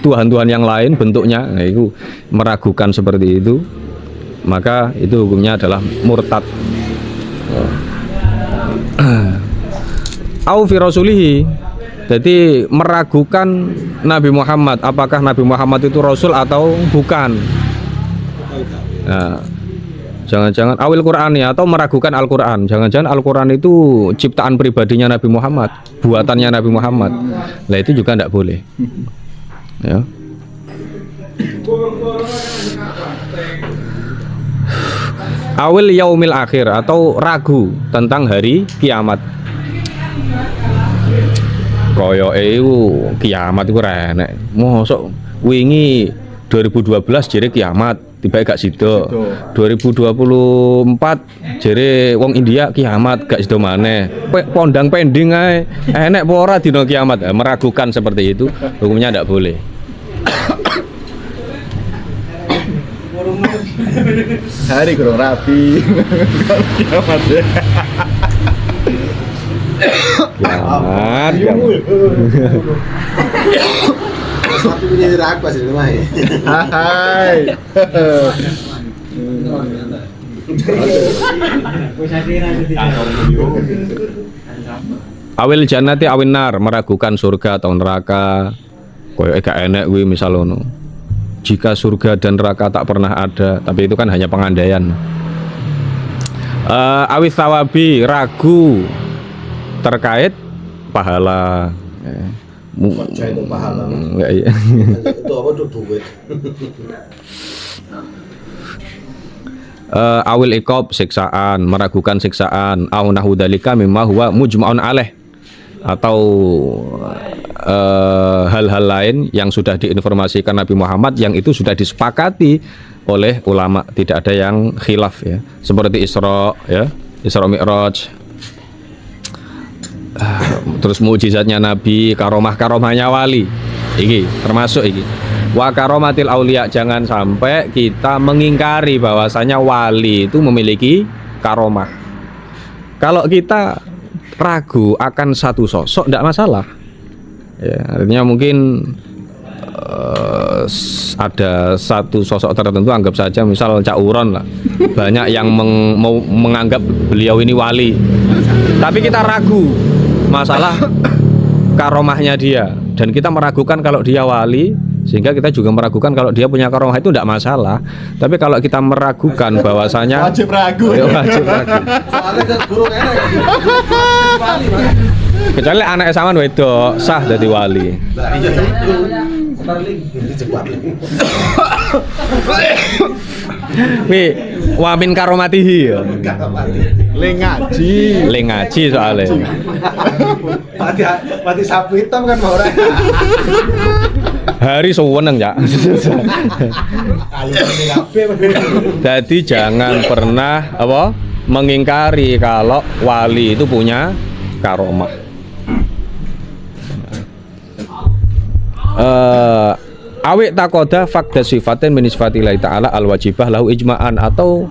Tuhan-Tuhan yang lain bentuknya? Nah, itu meragukan seperti itu. Maka itu hukumnya adalah murtad. Au fi rasulihi. Jadi meragukan Nabi Muhammad, apakah Nabi Muhammad itu Rasul atau bukan. Nah, jangan-jangan awil Qur'ani atau meragukan Al-Quran. Jangan-jangan Al-Quran itu ciptaan pribadinya Nabi Muhammad, buatannya Nabi Muhammad. Nah itu juga tidak boleh. Ya. Awil yaumil akhir atau ragu tentang hari kiamat. Koyo iku kiamat iku renek. Mosok wingi 2012 jere kiamat, tiba gak sida. 2024 jere wong India kiamat gak sida maneh. Pondang pending ae. Enek apa ora dina kiamat? Meragukan seperti itu, hukumnya ndak boleh. Hari kurang rapi. Kiamat ya. Kiamat. Satu punya ragu sih rumah ya. Hai. Awil jannati awin nar, meragukan surga atau neraka. Koyo gak enek kuwi misal ngono. Jika surga dan neraka tak pernah ada, tapi itu kan hanya pengandaian. Awis sawabi, ragu terkait pahala. Percaya itu pahala. Iya. Itu apa tuh duit? Awil iqab, siksaan, meragukan siksaan, au nahu dzalika mimma huwa mujma'un alaih, atau hal-hal lain yang sudah diinformasikan Nabi Muhammad yang itu sudah disepakati oleh ulama, tidak ada yang khilaf ya, seperti Isra ya, Isra Mi'raj, terus mukjizatnya Nabi, karomahnya wali, iki termasuk iki. Wa karomatil aulia, jangan sampai kita mengingkari bahwasanya wali itu memiliki karomah. Kalau kita ragu akan satu sosok tidak masalah ya, artinya mungkin ada satu sosok tertentu, anggap saja misal Cak Uron lah, banyak yang mau menganggap beliau ini wali, tapi kita ragu masalah karomahnya dia, dan kita meragukan kalau dia wali, sehingga kita juga meragukan kalau dia punya karomah, itu tidak masalah. Tapi kalau kita meragukan bahwasanya Wajib ragu. ya, wajib ragu. Soalnya kan guru enak. Wali, Mas. Kecuali anak sama wedok sah jadi wali. Lah iya itu. Cepat. Wi wamin karomatihi ya. Le ngaji. Le ngaji soalnya. Mati sapu hitam kan mau orang. Hari seweneng ya. Jadi jangan pernah apa mengingkari kalau wali itu punya karomah. Awik takoda fakda sifatin min sifatillahi ta'ala al-wajibah lahu ijma'an, atau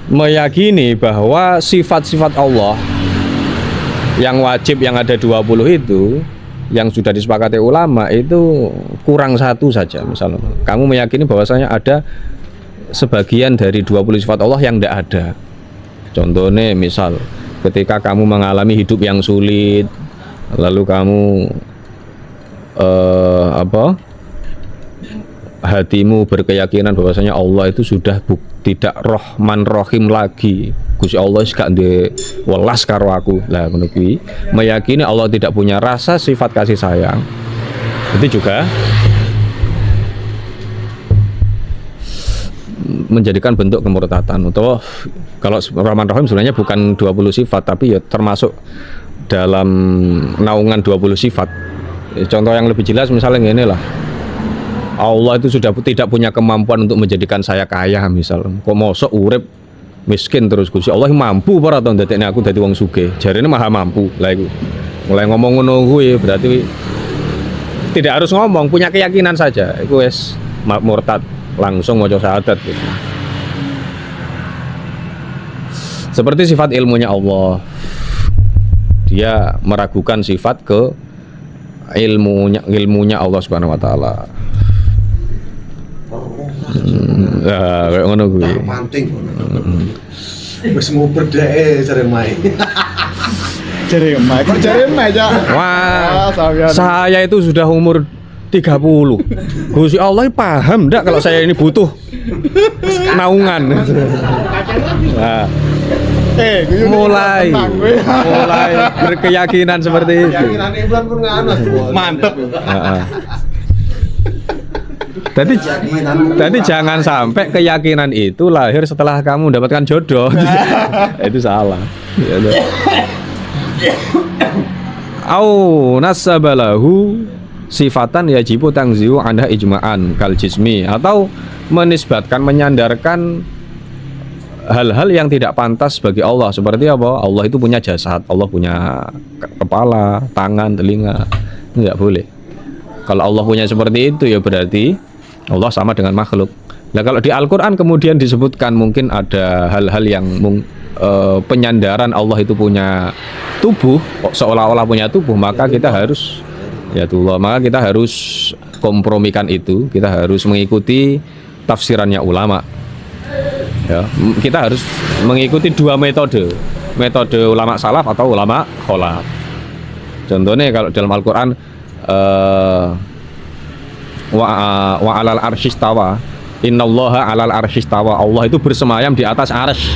meyakini bahwa sifat-sifat Allah yang wajib yang ada 20 itu yang sudah disepakati ulama itu kurang satu saja. Misalnya kamu meyakini bahwasanya ada sebagian dari 20 sifat Allah yang tidak ada. Contohnya misal ketika kamu mengalami hidup yang sulit, lalu kamu hatimu berkeyakinan bahwasanya Allah itu sudah tidak Rahman Rahim lagi. Gusti Allah gak ndek welas karo aku. Lah ngono kuwi meyakini Allah tidak punya rasa sifat kasih sayang. Itu juga menjadikan bentuk kemurtatan. Atau kalau Rahman Rahim sebenarnya bukan 20 sifat, tapi ya termasuk dalam naungan 20 sifat. Contoh yang lebih jelas misalnya ini lah, Allah itu sudah tidak punya kemampuan untuk menjadikan saya kaya misal. Kok mosok urip miskin terus, Gusti Allah mampu para to ndadekne aku dadi wong sugih. Jarine maha mampu. Lah iku mulai ngomong ngono kuwi berarti tidak harus ngomong, punya keyakinan saja iku wis murtad, langsung maca syahadat gitu. Seperti sifat ilmunya Allah, dia meragukan sifat ke ilmunya Allah Subhanahu wa taala. Ya, kayak ngono kuwi. Manting. Wis mau berdeke jare main. Jeremai, kok jeremai aja. Wah, sampean. saya itu sudah umur 30. Gusti Allah paham ndak kalau saya ini butuh naungan. Nah, mulai berkeyakinan seperti itu. Keyakinan Iblan pun ngono. Mantep. Heeh. Jadi jangan sampai keyakinan itu lahir setelah kamu mendapatkan jodoh. Itu salah. Au nasabalahu sifatan yajibu tangziu anha ijma'an kal jismi, atau menisbatkan, menyandarkan hal-hal yang tidak pantas bagi Allah. Seperti apa? Allah itu punya jasad, Allah punya kepala, tangan, telinga. Enggak boleh. Kalau Allah punya seperti itu ya berarti Allah sama dengan makhluk. Nah kalau di Al-Quran kemudian disebutkan mungkin ada hal-hal yang penyandaran Allah itu punya tubuh, seolah-olah punya tubuh, maka kita harus maka kita harus kompromikan itu, kita harus mengikuti tafsirannya ulama. Ya, kita harus mengikuti dua metode ulama salaf atau ulama kholaf. Contohnya kalau dalam Al-Quran wa alal arsyistawa, innallaha alal arsyistawa, Allah itu bersemayam di atas arsy.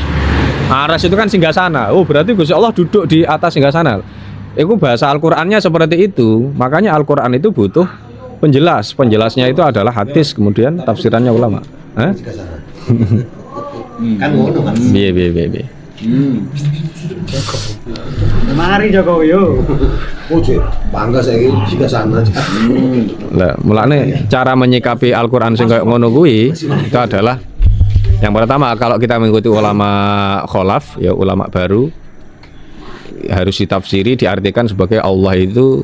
Arsy itu kan singgasana. Oh, berarti Gusti Allah duduk di atas singgasana. Itu bahasa Al-Qur'annya seperti itu. Makanya Al-Qur'an itu butuh penjelasnya itu adalah hadis, kemudian tafsirannya ulama. Hah? Kan ngono kan. Iya. Mari Jokowi yo. Oh, Cik, bangga saya ini jika sana aja. Lah, mulane cara menyikapi Al-Qur'an sing koyo ngono kuwi itu adalah yang pertama, kalau kita mengikuti ulama kholaf, ya ulama baru, harus ditafsiri, diartikan sebagai Allah itu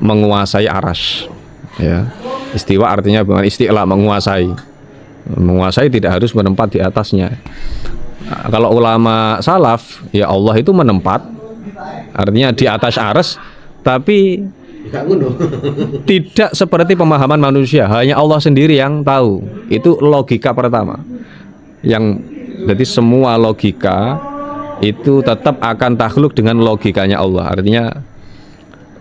menguasai arasy. Ya. Istiwa artinya bukan isti'la, menguasai. Menguasai tidak harus menempat di atasnya. Nah, kalau ulama salaf, ya Allah itu menempat, artinya di atas arsy, tapi Enggak ngono. tidak seperti pemahaman manusia. Hanya Allah sendiri yang tahu. Itu logika pertama. Jadi semua logika itu tetap akan takluk dengan logikanya Allah. Artinya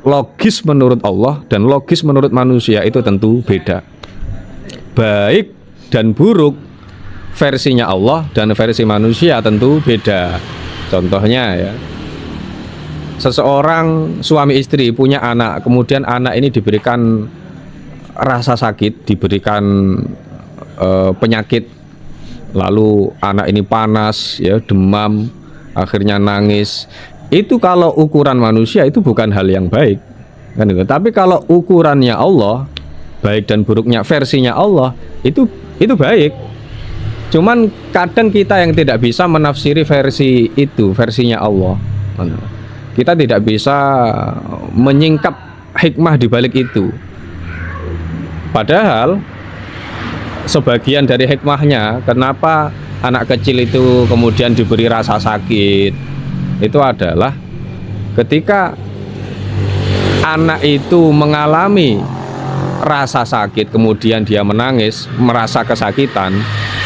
logis menurut Allah dan logis menurut manusia itu tentu beda. Baik dan buruk versinya Allah dan versi manusia tentu beda. Contohnya ya, seseorang suami istri punya anak, kemudian anak ini diberikan rasa sakit, diberikan penyakit, lalu anak ini panas, ya demam, akhirnya nangis. Itu kalau ukuran manusia itu bukan hal yang baik, kan gitu. Tapi kalau ukurannya Allah, baik dan buruknya versinya Allah, itu baik. Cuman kadang kita yang tidak bisa menafsiri versi itu, versinya Allah. Kita tidak bisa menyingkap hikmah di balik itu. Padahal sebagian dari hikmahnya kenapa anak kecil itu kemudian diberi rasa sakit, itu adalah ketika anak itu mengalami rasa sakit kemudian dia menangis, merasa kesakitan,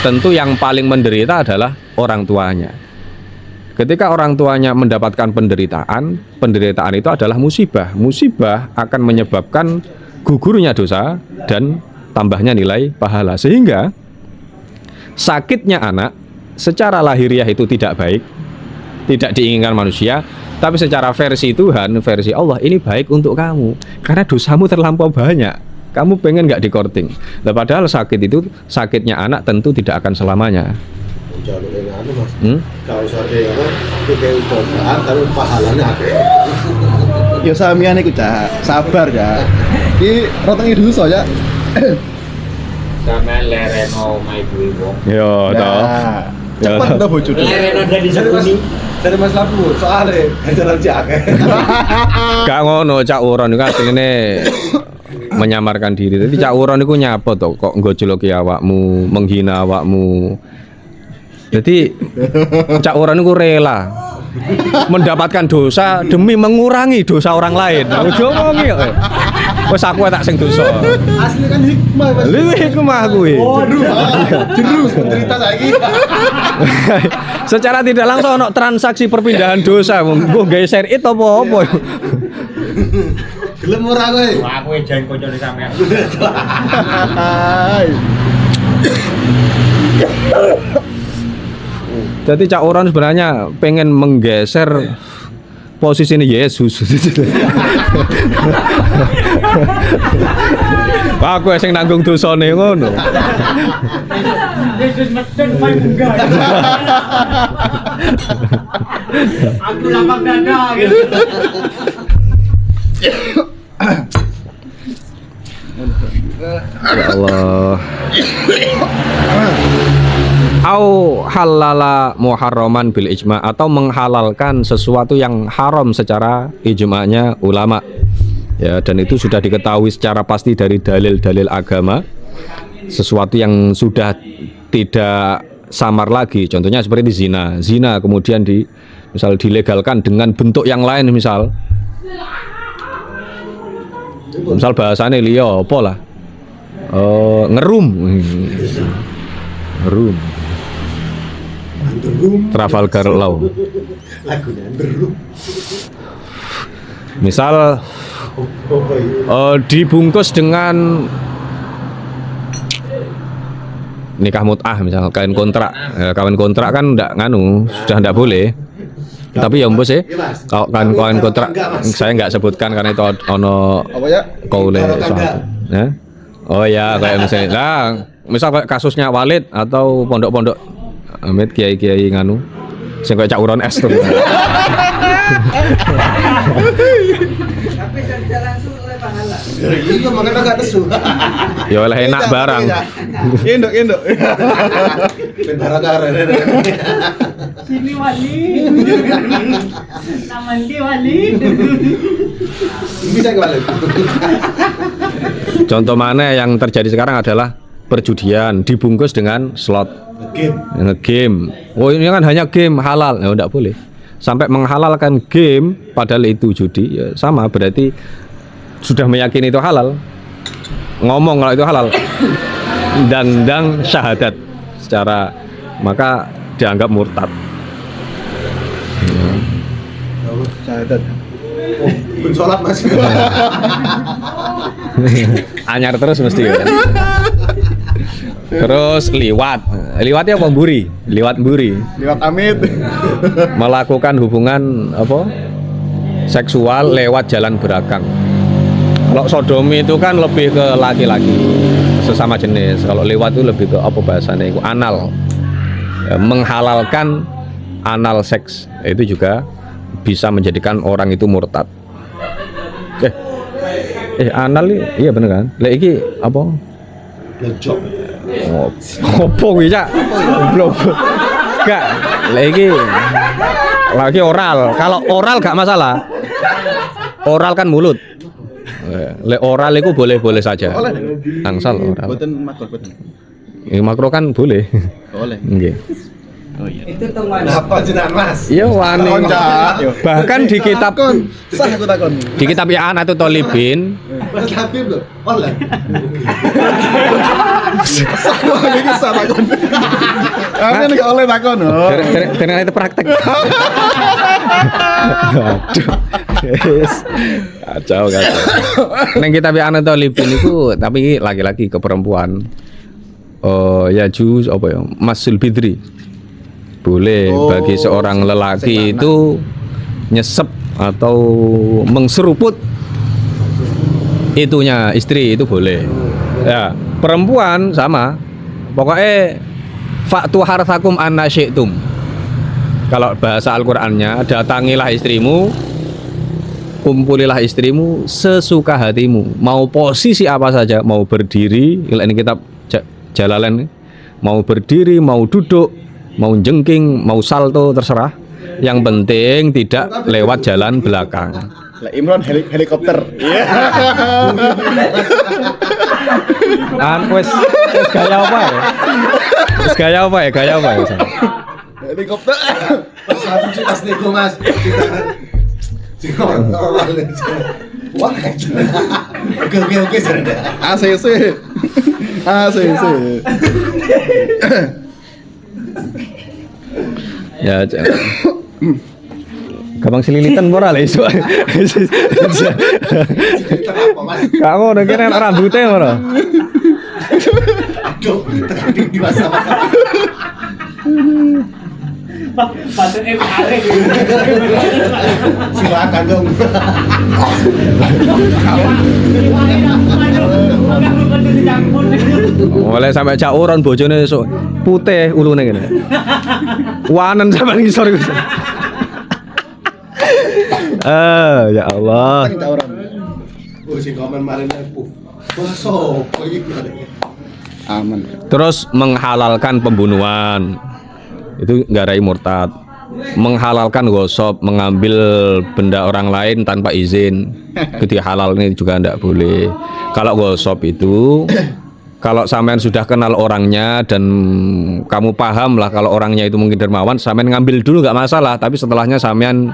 tentu yang paling menderita adalah orang tuanya. Ketika orang tuanya mendapatkan penderitaan itu adalah musibah. Musibah akan menyebabkan gugurnya dosa dan tambahnya nilai pahala. Sehingga sakitnya anak secara lahiriah itu tidak baik, tidak diinginkan manusia, tapi secara versi Tuhan, versi Allah, ini baik untuk kamu karena dosamu terlampau banyak. Kamu pengen nggak dikorting. Nah, padahal sakit itu, sakitnya anak tentu tidak akan selamanya. Jalur yang anu Mas. Kalau saya apa, tapi kayak godaan tapi pahalanya akeh. Ya samian iku, Cak. Sabar, Cak. Iki rotongi dulu soalnya. Sampe lereno omahe kuwi wong. Yo, toh. Cepat udah bocor. Lereno dari Sekuni. Dari Mas Labu, soalnya ajaran akeh. Gak ngono, Cak Uron itu asline menyamarkan diri. Jadi Cak Uron itu nyapa toh, kok nggojoloki awakmu, menghina awakmu. Jadi Cak Uron itu rela mendapatkan dosa demi mengurangi dosa orang lain. Ojo ngomongi kok. Wes aku tak sing dosa. Asli kan hikmah Mas. Lu hikmah kuwi. Waduh, jerus cerita saiki. Secara tidak langsung ono transaksi perpindahan dosa, mbok gawe share it apa-apa. Gelem ora kowe? Aku jan koncone sampean. Jadi Cak Uron sebenarnya pengen menggeser posisi ini Yesus. Aku sing nanggung dosane ngono. Yesus meden main enggak. Aku lapang dada gitu. Ya Allah. Au halala muharraman bil ijma, atau menghalalkan sesuatu yang haram secara ijma'nya ulama. Ya, dan itu sudah diketahui secara pasti dari dalil-dalil agama. Sesuatu yang sudah tidak samar lagi. Contohnya seperti zina. Zina kemudian misal dilegalkan dengan bentuk yang lain, misal bahasanya liya apa lah, ngerum Trafalgar Law. Lagunya Anderum. Misal dibungkus dengan nikah mut'ah, misal kawin kontrak. Kawin kontrak kan enggak sudah enggak boleh. Tapi ya mbok sih, kalau kawin kontrak saya enggak sebutkan karena itu ono Apa ya? kaule suatu. Ya? Oh ya, kayak misalnya, nah, misal kayak kasusnya Walid atau pondok-pondok Amit kiai-kiai sing kayak cak uron es tuh. Tapi kerja langsung oleh pahala. Iya makanya gak tesu. Ya oleh enak barang. Induk. Bendara karen. Sini wali. Taman di wali. Bisa kembali. Contoh mana yang terjadi sekarang adalah perjudian dibungkus dengan slot. Game. Oh ini kan hanya game halal, ya enggak boleh. Sampai menghalalkan game padahal itu judi, ya sama berarti sudah meyakini itu halal. Ngomong kalau itu halal. Ndang syahadat secara maka dianggap murtad. Syahadat. Pun sholat Mas. Anyar terus mesti ya. Terus liwatnya apa mburi? Liwat Amit. melakukan hubungan seksual lewat jalan berakang. Kalau sodomi itu kan lebih ke laki-laki sesama jenis. Kalau lewat itu lebih ke apa bahasanya itu anal. Menghalalkan anal seks itu juga bisa menjadikan orang itu murtad. Anal iya bener kan? Lek iki apa? Ngejok. Opo kuwi Cak? Goblok. Gak, lagi oral. Kalau oral gak masalah. Oral kan mulut. Oral itu boleh-boleh saja. Angsal oral. Boten makro boten. Makro kan boleh. Boleh. Nggih. Itu teman. Apa jenengan Mas? Iya wani. Bahkan di kitab Sah aku takon. di kitab Ya'an atau Tolibin Mas Habib lho. Oleh. Iki sah takon. Amin enggak oleh takon. ternyata itu praktek. Aduh. Yes. Kacau. Neng kitab Ya'an atau Tolibin itu tapi laki-laki ke perempuan. Ya juz apa ya? Masul bidri. Boleh bagi seorang lelaki itu nyesep atau mengseruput itunya istri itu boleh. Ya, perempuan sama. Pokoknya fa'tu harthakum anna syi'tum. Kalau bahasa Al-Qur'annya, datangilah istrimu, kumpulilah istrimu sesuka hatimu. Mau posisi apa saja, mau berdiri, ini kitab Jalalain, mau berdiri, mau duduk, mau jengking, mau salto, terserah. Yang penting tidak lewat jalan belakang. Lah Imron helikopter. Iya. Wes gaya apa ya? Gaya apa ya? Helikopter. Pas Habib sih pas nego Mas. Sing orang. Wah. Oke sudah. ACC. Ya, gampang selilitan moral iso. Gak ngono kene rambutnya ora. Aduh, tekan di masa. Patut arek. Silakan dong. Oleh sampai cak uron bojone esuk putih ulune kene. Wanen sampe ngisor iku. Ya Allah. Si komen marin aku. Baso, Aman. Terus menghalalkan pembunuhan. Itu nggarai murtad. Menghalalkan gosop, mengambil benda orang lain tanpa izin. Itu halal ini juga tidak boleh. Kalau gosop itu kalau sampean sudah kenal orangnya dan kamu paham lah kalau orangnya itu mungkin dermawan, sampean ngambil dulu nggak masalah. Tapi setelahnya sampean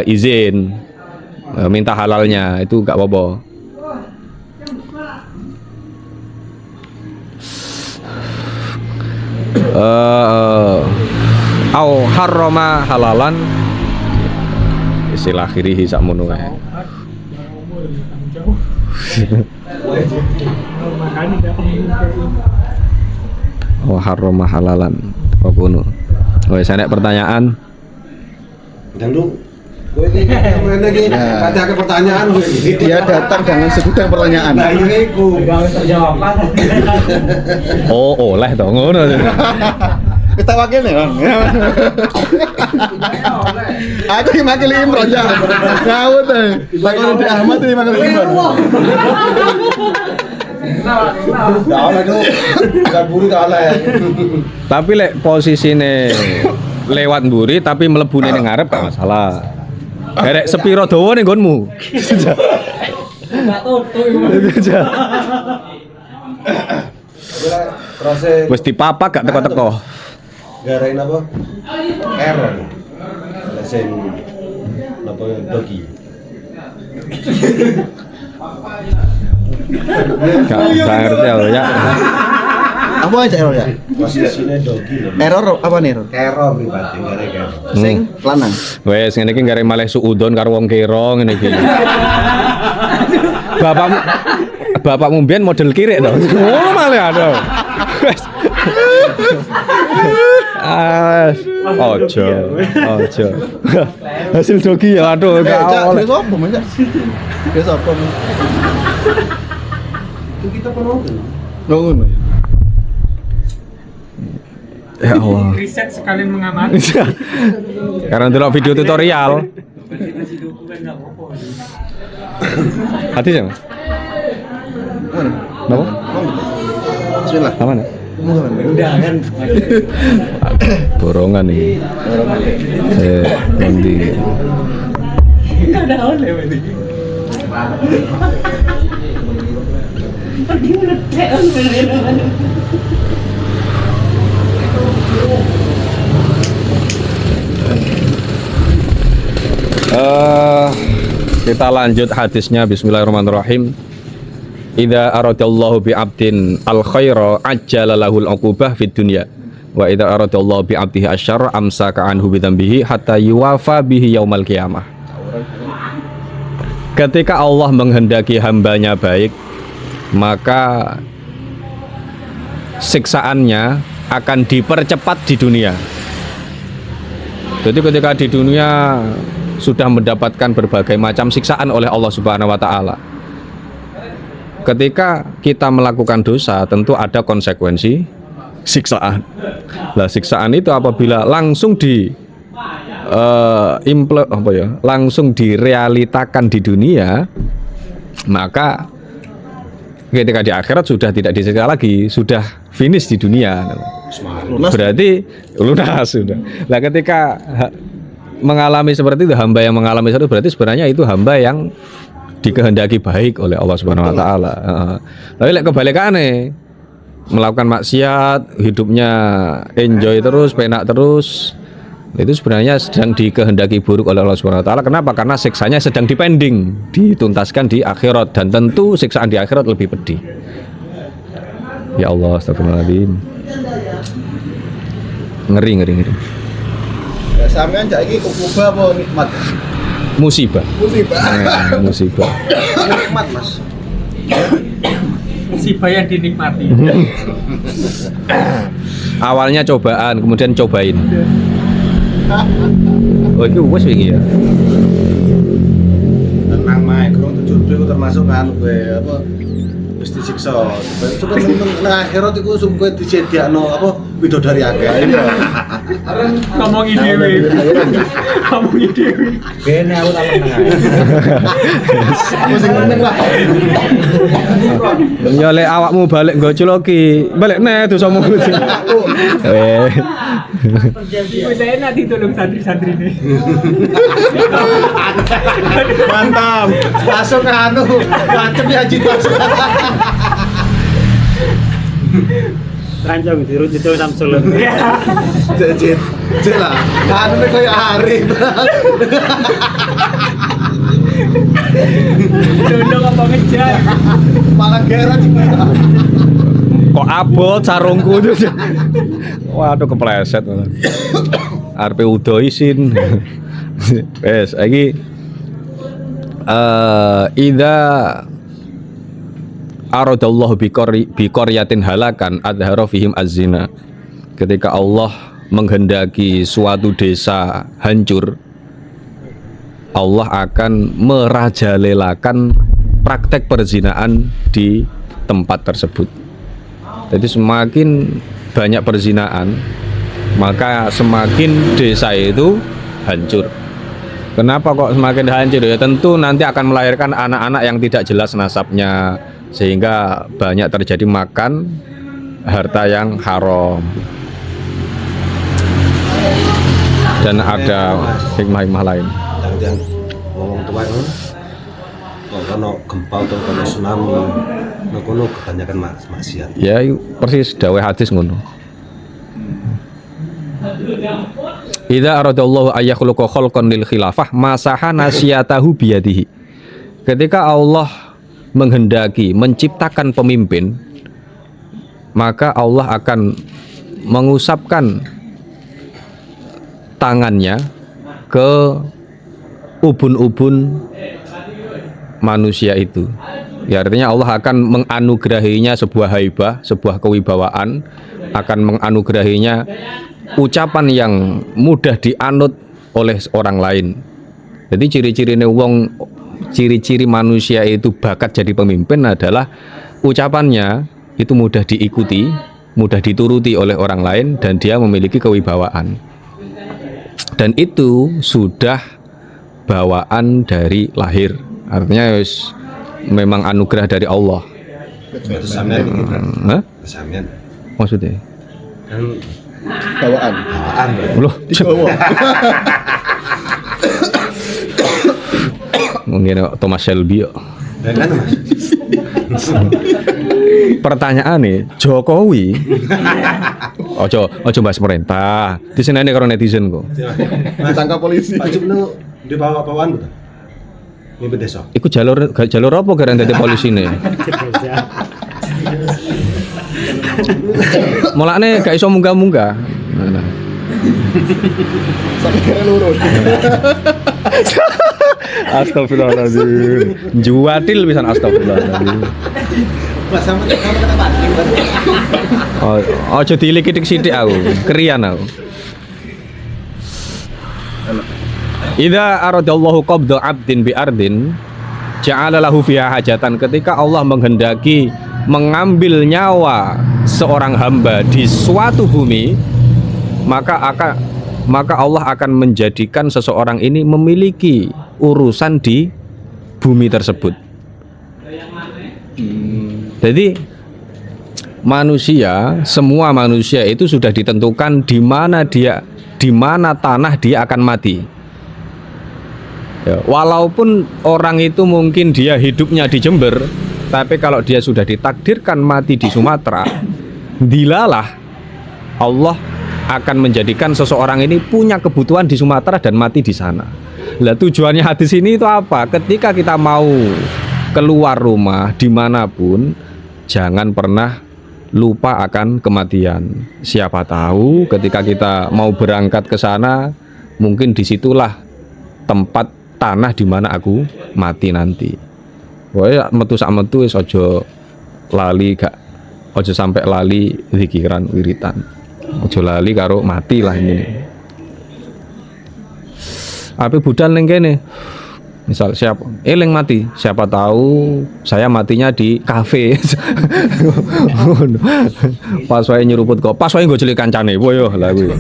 izin, minta halalnya, itu nggak apa-apa. au harrama halalan istilah akhirihi sakmono wae. Oh harrama halalan apa ngono. Wes enek pertanyaan. Dan lu, gue ini main lagi, ada pertanyaan gue. Dia datang dengan segudang pertanyaan. Nah ini ku. Jawaban. Oh oleh to ngono. Kita wakil nih bang. Aku yang makil Imron ya. Ngawut deh. Bakal di Ahmad ini makil Imron. Gak oleh tuh, bukan buri gak oleh. Tapi lek posisine lewat mburi tapi mlebune ning ngarep gak masalah. Derek sepiro dawa ning nggonmu. Enggak tutu. Terus Wis dipapak gak teko-teko. garain apa? Error. Lesen apa dogi. Gak ngerti ya. Apa aja error ya? Posisinya dogi loh. Error apa nih error? Error pribadi gara error. Sing lanang. Wes ngene iki gare malih suudon karo wong kira ngene iki. Bapakmu mbiyen model kirik to. Ngono malih ada. Wes. Ojo. Hasil dogi ya aduh gak oleh. Dia sopo mas? Dia sopo? Itu kita penonton. Ngono. Ya Allah. Riset sekalian mengamati. Karena delok video tutorial. Hati sama? Mana? Napa? Bismillah. Aman ya? Udah kan. Borongan nih. Nanti. Ada oleh ini. Pergi meledak. Kita lanjut hadisnya. Bismillahirrahmanirrahim. Idza aradallahu bi 'abdin al khaira ajjala lahul 'uqubah fid dunya wa idza aradallahu bi 'abdihi asyarra amsaka anhu bi dzambihi hatta yuwafa bihi yaumal qiyamah. Ketika Allah menghendaki hambanya baik, maka siksaannya akan dipercepat di dunia. Jadi ketika di dunia sudah mendapatkan berbagai macam siksaan oleh Allah Subhanahu wa taala. Ketika kita melakukan dosa tentu ada konsekuensi siksaan. Nah, siksaan itu apabila langsung langsung direalitakan di dunia, maka ketika di akhirat sudah tidak disiksa lagi, sudah finish di dunia. Berarti lunas sudah. Nah, ketika mengalami seperti itu, hamba yang mengalami seperti itu berarti sebenarnya itu hamba yang dikehendaki baik oleh Allah Subhanahu wa taala. Tapi lek kebalikane melakukan maksiat, hidupnya enjoy terus, penak terus, itu sebenarnya sedang dikehendaki buruk oleh Allah Subhanahu wa taala. Kenapa? Karena siksanya sedang dipending, dituntaskan di akhirat, dan tentu siksaan di akhirat lebih pedih. Ya Allah, astagfirullahaladzim. Ngeri. Ya sampean cak iki ukubah apa nikmat? Musibah. Musibah. Nikmat, Mas. Musibah yang dinikmati. Awalnya cobaan, kemudian cobain. Oh, itu wes wingi ya. Tenang mae, kurang tujuh itu termasuk kan gue apa wis disiksa. Coba nang akhirat iku sing kowe disediakno apa widodari akeh. Ngomongi dhewe. Ngomongi dhewe. Bene aku tak meneng. Aku sing meneng lah. Ya lek awakmu balik nggo culoki, balik neh dosamu. Saya nanti tolong santri-santri nih. Mantap. Masuk ke anu, macam ya Jit masuk. Rancang dirujuk itu Samsul. Jit lah. Anu nek koyo Arif. Dodong apa ngejar? Malah gerak juga. Kok abot sarungku itu. Waduh kepleset. arepe udo isin. Wes, iki idza aradallahu biqaryatin halakan adhara fihim az-zina. Ketika Allah menghendaki suatu desa hancur, Allah akan merajalelakan praktek perzinaan di tempat tersebut. Jadi semakin banyak perzinaan, maka semakin desa itu hancur. Kenapa kok semakin hancur? Ya tentu nanti akan melahirkan anak-anak yang tidak jelas nasabnya, sehingga banyak terjadi makan harta yang haram. Dan ada hikmah-hikmah lain. Jangan ngomong tua kan. Kalau kono gempa atau kono tsunami, no kono kebanyakan maksiat. Ya persis dawuh hadis ngono. Idza aradallahu ayyakhluqa khalqan lil khilafah masaha nasiyatahu biyadihi. Ketika Allah menghendaki menciptakan pemimpin, maka Allah akan mengusapkan tangannya ke ubun-ubun manusia itu. Ya, artinya Allah akan menganugerahinya sebuah haibah, sebuah kewibawaan, akan menganugerahinya ucapan yang mudah dianut oleh orang lain. Jadi ciri-ciri manusia itu bakat jadi pemimpin adalah ucapannya itu mudah diikuti, mudah dituruti oleh orang lain, dan dia memiliki kewibawaan. Dan itu sudah bawaan dari lahir. Artinya memang anugerah dari Allah. Itu samian ini kan. Hah? Samian. Maksudnya? Kan Bawaan. bawaan. Loh, Dibawa. mungkin Thomas Shelby yo. Ya kan Mas. Pertanyaan nih, Jokowi ojo bahas pemerintah. Di sini karo netizen kok. Ditangkap polisi. Pak Jumno di bawaan betul. Mimpin desa. Iku jalur apa gara dadi polisine? Mulane gak iso munggah-munggah. Nah. Sampai kira lurus. Astagfirullahaladzim. Juwatil pisan astagfirullahaladzim. Mas sama kata banting. Oh, aja dilik-ilik sithik aku, kerian aku. Idza aradallahu qabda 'abdin bi ardin ja'ala lahu fiha hajatan. Ketika Allah menghendaki mengambil nyawa seorang hamba di suatu bumi, maka Allah akan menjadikan seseorang ini memiliki urusan di bumi tersebut. Jadi semua manusia itu sudah ditentukan di mana tanah dia akan mati. Ya, walaupun orang itu mungkin dia hidupnya di Jember, tapi kalau dia sudah ditakdirkan mati di Sumatera, dilalah Allah akan menjadikan seseorang ini punya kebutuhan di Sumatera dan mati di sana. Lah tujuannya hadis ini itu apa? Ketika kita mau keluar rumah dimanapun, jangan pernah lupa akan kematian. Siapa tahu ketika kita mau berangkat ke sana, mungkin disitulah tempat tanah di mana aku mati nanti. Wah, metu sak metu wis aja lali aja sampai lali zikiran wiritan. Aja lali karo mati lah ini. Ape budal ning kene. Misal eling mati, siapa tahu saya matinya di kafe. Pas wae nyeruput kok, pas wae nggo cilik kancane. Wo yo lha kuwi.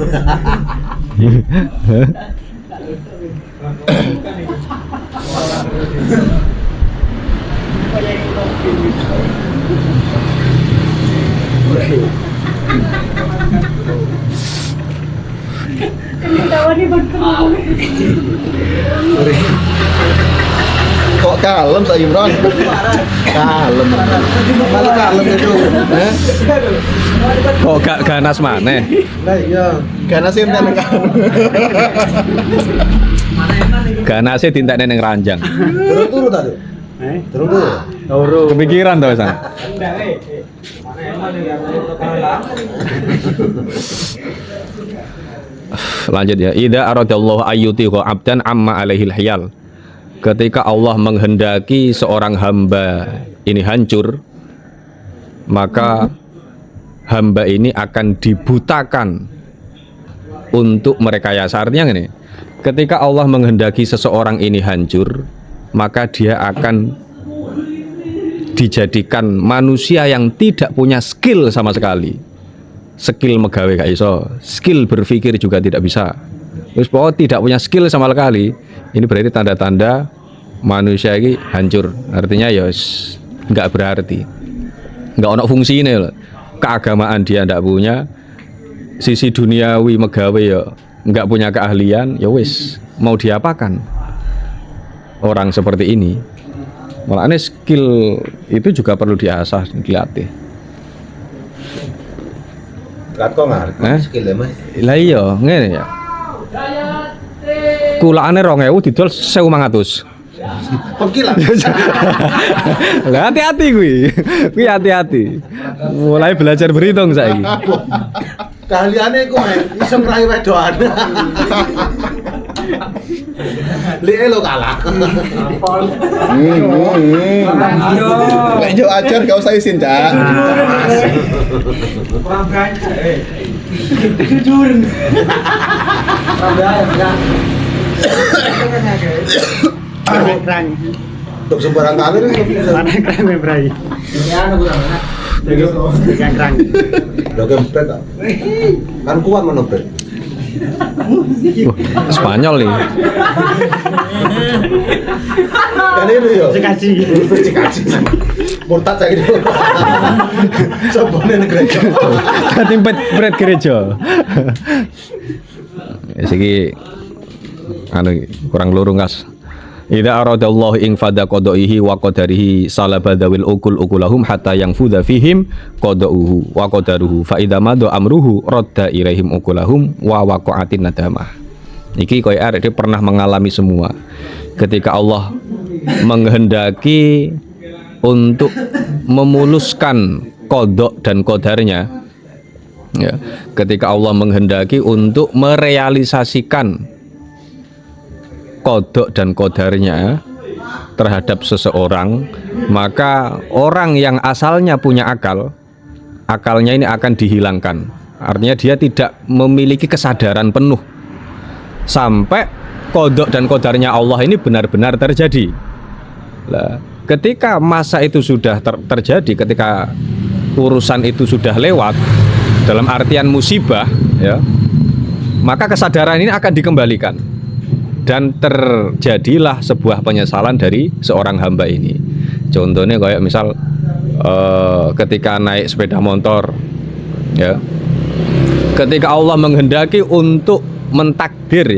Kok kalem Pak Imron? Kalem. Malah kalem itu. Kok gak ganas maneh? Lah iya. Karena sih enten kalem. Ganase dintekne ning ranjang. Turun tadi. Turun. Kepikiran to, San? Enggak, Lanjut ya. Idza aradallahu ayyutiqa 'abdan amma alaihil hiyal. Ketika Allah menghendaki seorang hamba ini hancur, maka hamba ini akan dibutakan untuk merekayasa. Artinya gini, ketika Allah menghendaki seseorang ini hancur, maka dia akan dijadikan manusia yang tidak punya skill sama sekali. Skill megawe gak iso, skill berpikir juga tidak bisa. Terus bahwa tidak punya skill sama sekali, ini berarti tanda-tanda manusia ini hancur. Artinya ya nggak berarti, nggak ono fungsinya. Keagamaan dia nggak punya, sisi duniawi megawe ya nggak punya keahlian, ya wis mau diapakan orang seperti ini. Makanya skill itu juga perlu diasah, dilatih. Kat kok ngarep skill Mas. Lah iya, ngene ya. Kulane 2000 didol 1500. Pekilan. Lah hati-hati kuwi. Kuwi hati-hati. Mulai belajar berhitung saiki. Keahliane iku iso ngrai wedokan. Lihe lo kalah. Nek yo ajar gak usah izin, Cak. Kurang berani. Jujur. Untuk sembarang kali ini Lo kempret tak? Kan kuat mana bret? Spanyol nih. Kan itu yo. Cikaji. Cikaji. Murtad saya gitu. Sabone gereja. Dadi pret gereja. Siki anu kurang lurung kas. Idza aradallahu ing fada qada'ihi wa qadarihi salabadawil ukulahum hatta yang fudha fihim qada'uhu wa qadaruhu fa idza madha amruhu radda ilaihim ukulahum wa waqa'atin nadamah. Iki koyo arek pernah mengalami semua. Ketika Allah menghendaki untuk memuluskan qada dan qadarnya, ya, ketika Allah menghendaki untuk merealisasikan kodok dan kodarnya terhadap seseorang, maka orang yang asalnya punya akal, akalnya ini akan dihilangkan. Artinya dia tidak memiliki kesadaran penuh sampai kodok dan kodarnya Allah ini benar-benar terjadi. Nah, ketika masa itu sudah terjadi, ketika urusan itu sudah lewat dalam artian musibah, ya, maka kesadaran ini akan dikembalikan. Dan terjadilah sebuah penyesalan dari seorang hamba ini. Contohnya kayak misal ketika naik sepeda motor, ya, ketika Allah menghendaki untuk mentakdir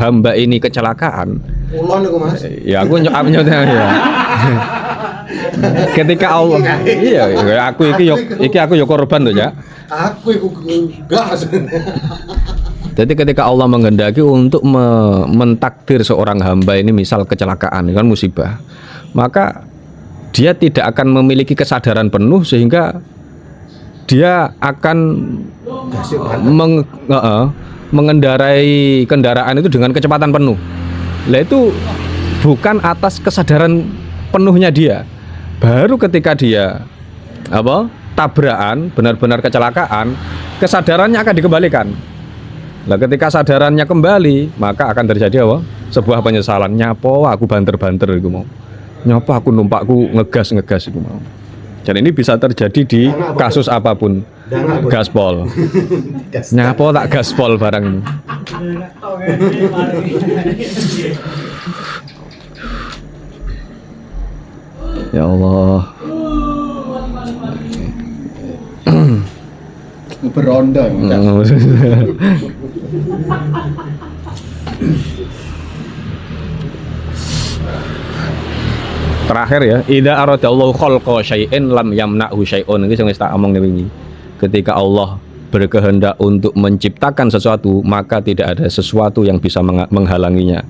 hamba ini kecelakaan. Ulon iku Mas. Ya aku nyotnya ya. Ketika Allah, iya, aku yo korban tuh ya. Aku iku enggak sebenarnya. Jadi ketika Allah menghendaki untuk mentakdir seorang hamba ini misal kecelakaan, kan musibah, maka dia tidak akan memiliki kesadaran penuh sehingga dia akan mengendarai kendaraan itu dengan kecepatan penuh. Lah itu bukan atas kesadaran penuhnya dia. Baru ketika dia tabrakan, benar-benar kecelakaan, kesadarannya akan dikembalikan. Nah, ketika sadarannya kembali, maka akan terjadi apa? Sebuah penyesalan. Nyapo aku banter-banter iku mau. Nyapo aku numpakku ngegas iku mau. Dan ini bisa terjadi di kasus apapun. Gaspol. Nyapo tak gaspol barang ini. Ya Allah. Beronda. Terakhir ya, idza aradallahu khalqa syai'in lam yamna'hu syai'un. Iki sing wis tak omong wingi. Ketika Allah berkehendak untuk menciptakan sesuatu, maka tidak ada sesuatu yang bisa menghalanginya.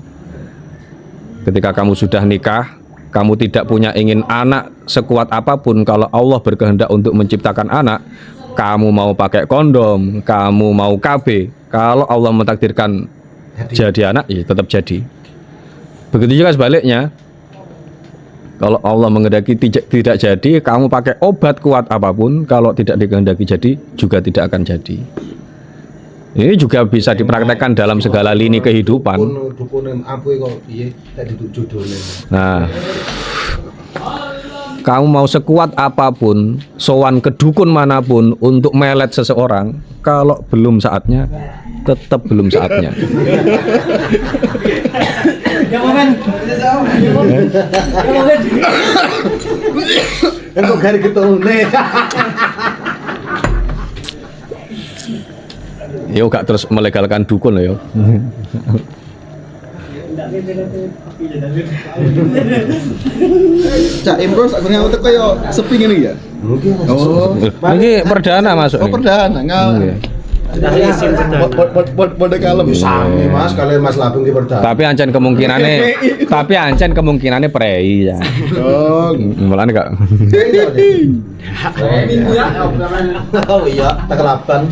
Ketika kamu sudah nikah, kamu tidak punya ingin anak sekuat apapun, kalau Allah berkehendak untuk menciptakan anak, kamu mau pakai kondom, kamu mau KB, kalau Allah mentakdirkan jadi anak, ya tetap jadi. Begitu juga sebaliknya, kalau Allah menghendaki tidak jadi, kamu pakai obat kuat apapun, kalau tidak dikehendaki jadi, juga tidak akan jadi. Ini juga bisa dipraktekkan dalam segala lini kehidupan. Nah, kamu mau sekuat apapun, sowan ke dukun manapun untuk melet seseorang, kalau belum saatnya, tetap belum saatnya. Entuk gari ketune. Yo gak terus melegalkan dukun loh yo. Cak Imron sak gurung utek kaya sepi ngene ya. Oh. Ini perdana masuk Oh nih. perdana Bodoh kalem. Sami Mas, kalian Mas Labung di perdana. Tapi ancen kemungkinannya prei ya. Oh. Mulane gak. Minggu ya. Oh iya, tekelaban.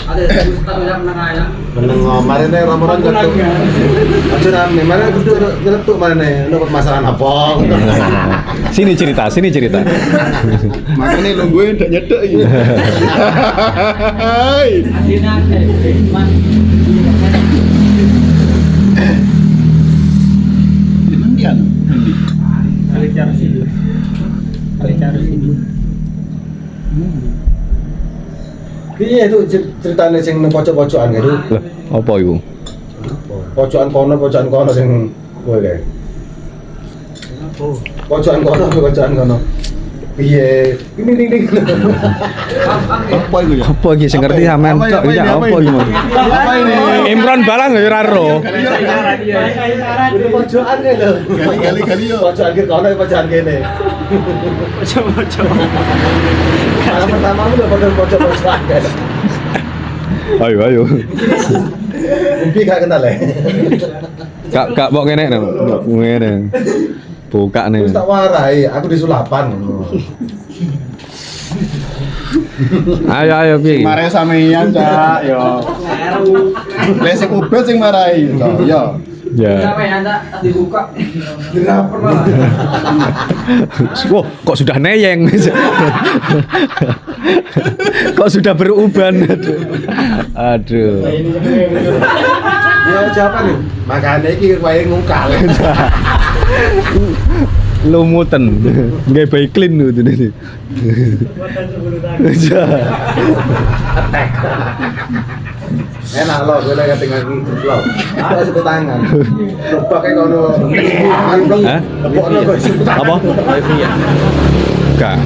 Ada Ustaz yang menengah ya. Meneng marene ramuran ketuk. Aja rame, marene kudu nyeletuk marene. Dapat masalah apa? Sini cerita. Makanya nungguin udah nyedek iki. Hai. Adina Mas. Emang dia anu? Kali cara sini. Piye itu ceritane sing nang pojok-pojokan gitu. Lah, apa iku? Pojokan kono sing kowe kae. Pojokan kono. Piye? Ding. Apa itu ya? Apa iki sing ngerti sampean Apa kok ini? ya Apa apa ini? iki? Apa ini? Imron Balang ya ora ro. Pojokan kae lho. Gali yo. Pojokan ki kono pojokan kene. Malam pertama udah pojok-pojokan kae. Ayo. Umpi gak kenal ya. Kak mbok ngene no. Ngene. Buka nih. Terus tak warai, aku di Sulapan. Ayo piye? Mare sampeyan, Cak, yo. Lah sing ubet sing marai to, yo. Ya. Sampai anda dibuka. Kenapa malah? Wah, kok sudah neyeng. Kok sudah beruban. Aduh. Ya siapa nih? Makanya iki wae ngungkal. Lumutan. Nggak baik clean itu nih. Enak lo, gue lagi tinggal gitu lo. Ada sebut tangan. Lupa kayak kono. Hah? Lepok lo kok sebut tangan. Apa? Gak.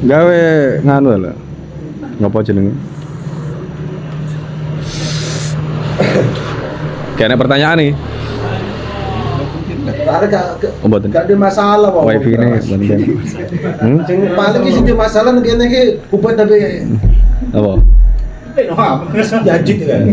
Gawe nganu lho. Ngapa jenenge? Kayaknya pertanyaan nih. Ada Oh, mboten. gak ada masalah kok. Wifi ini mboten. Sing paling ki sing ada masalah ngene iki ubet tapi Apa? jadi kan.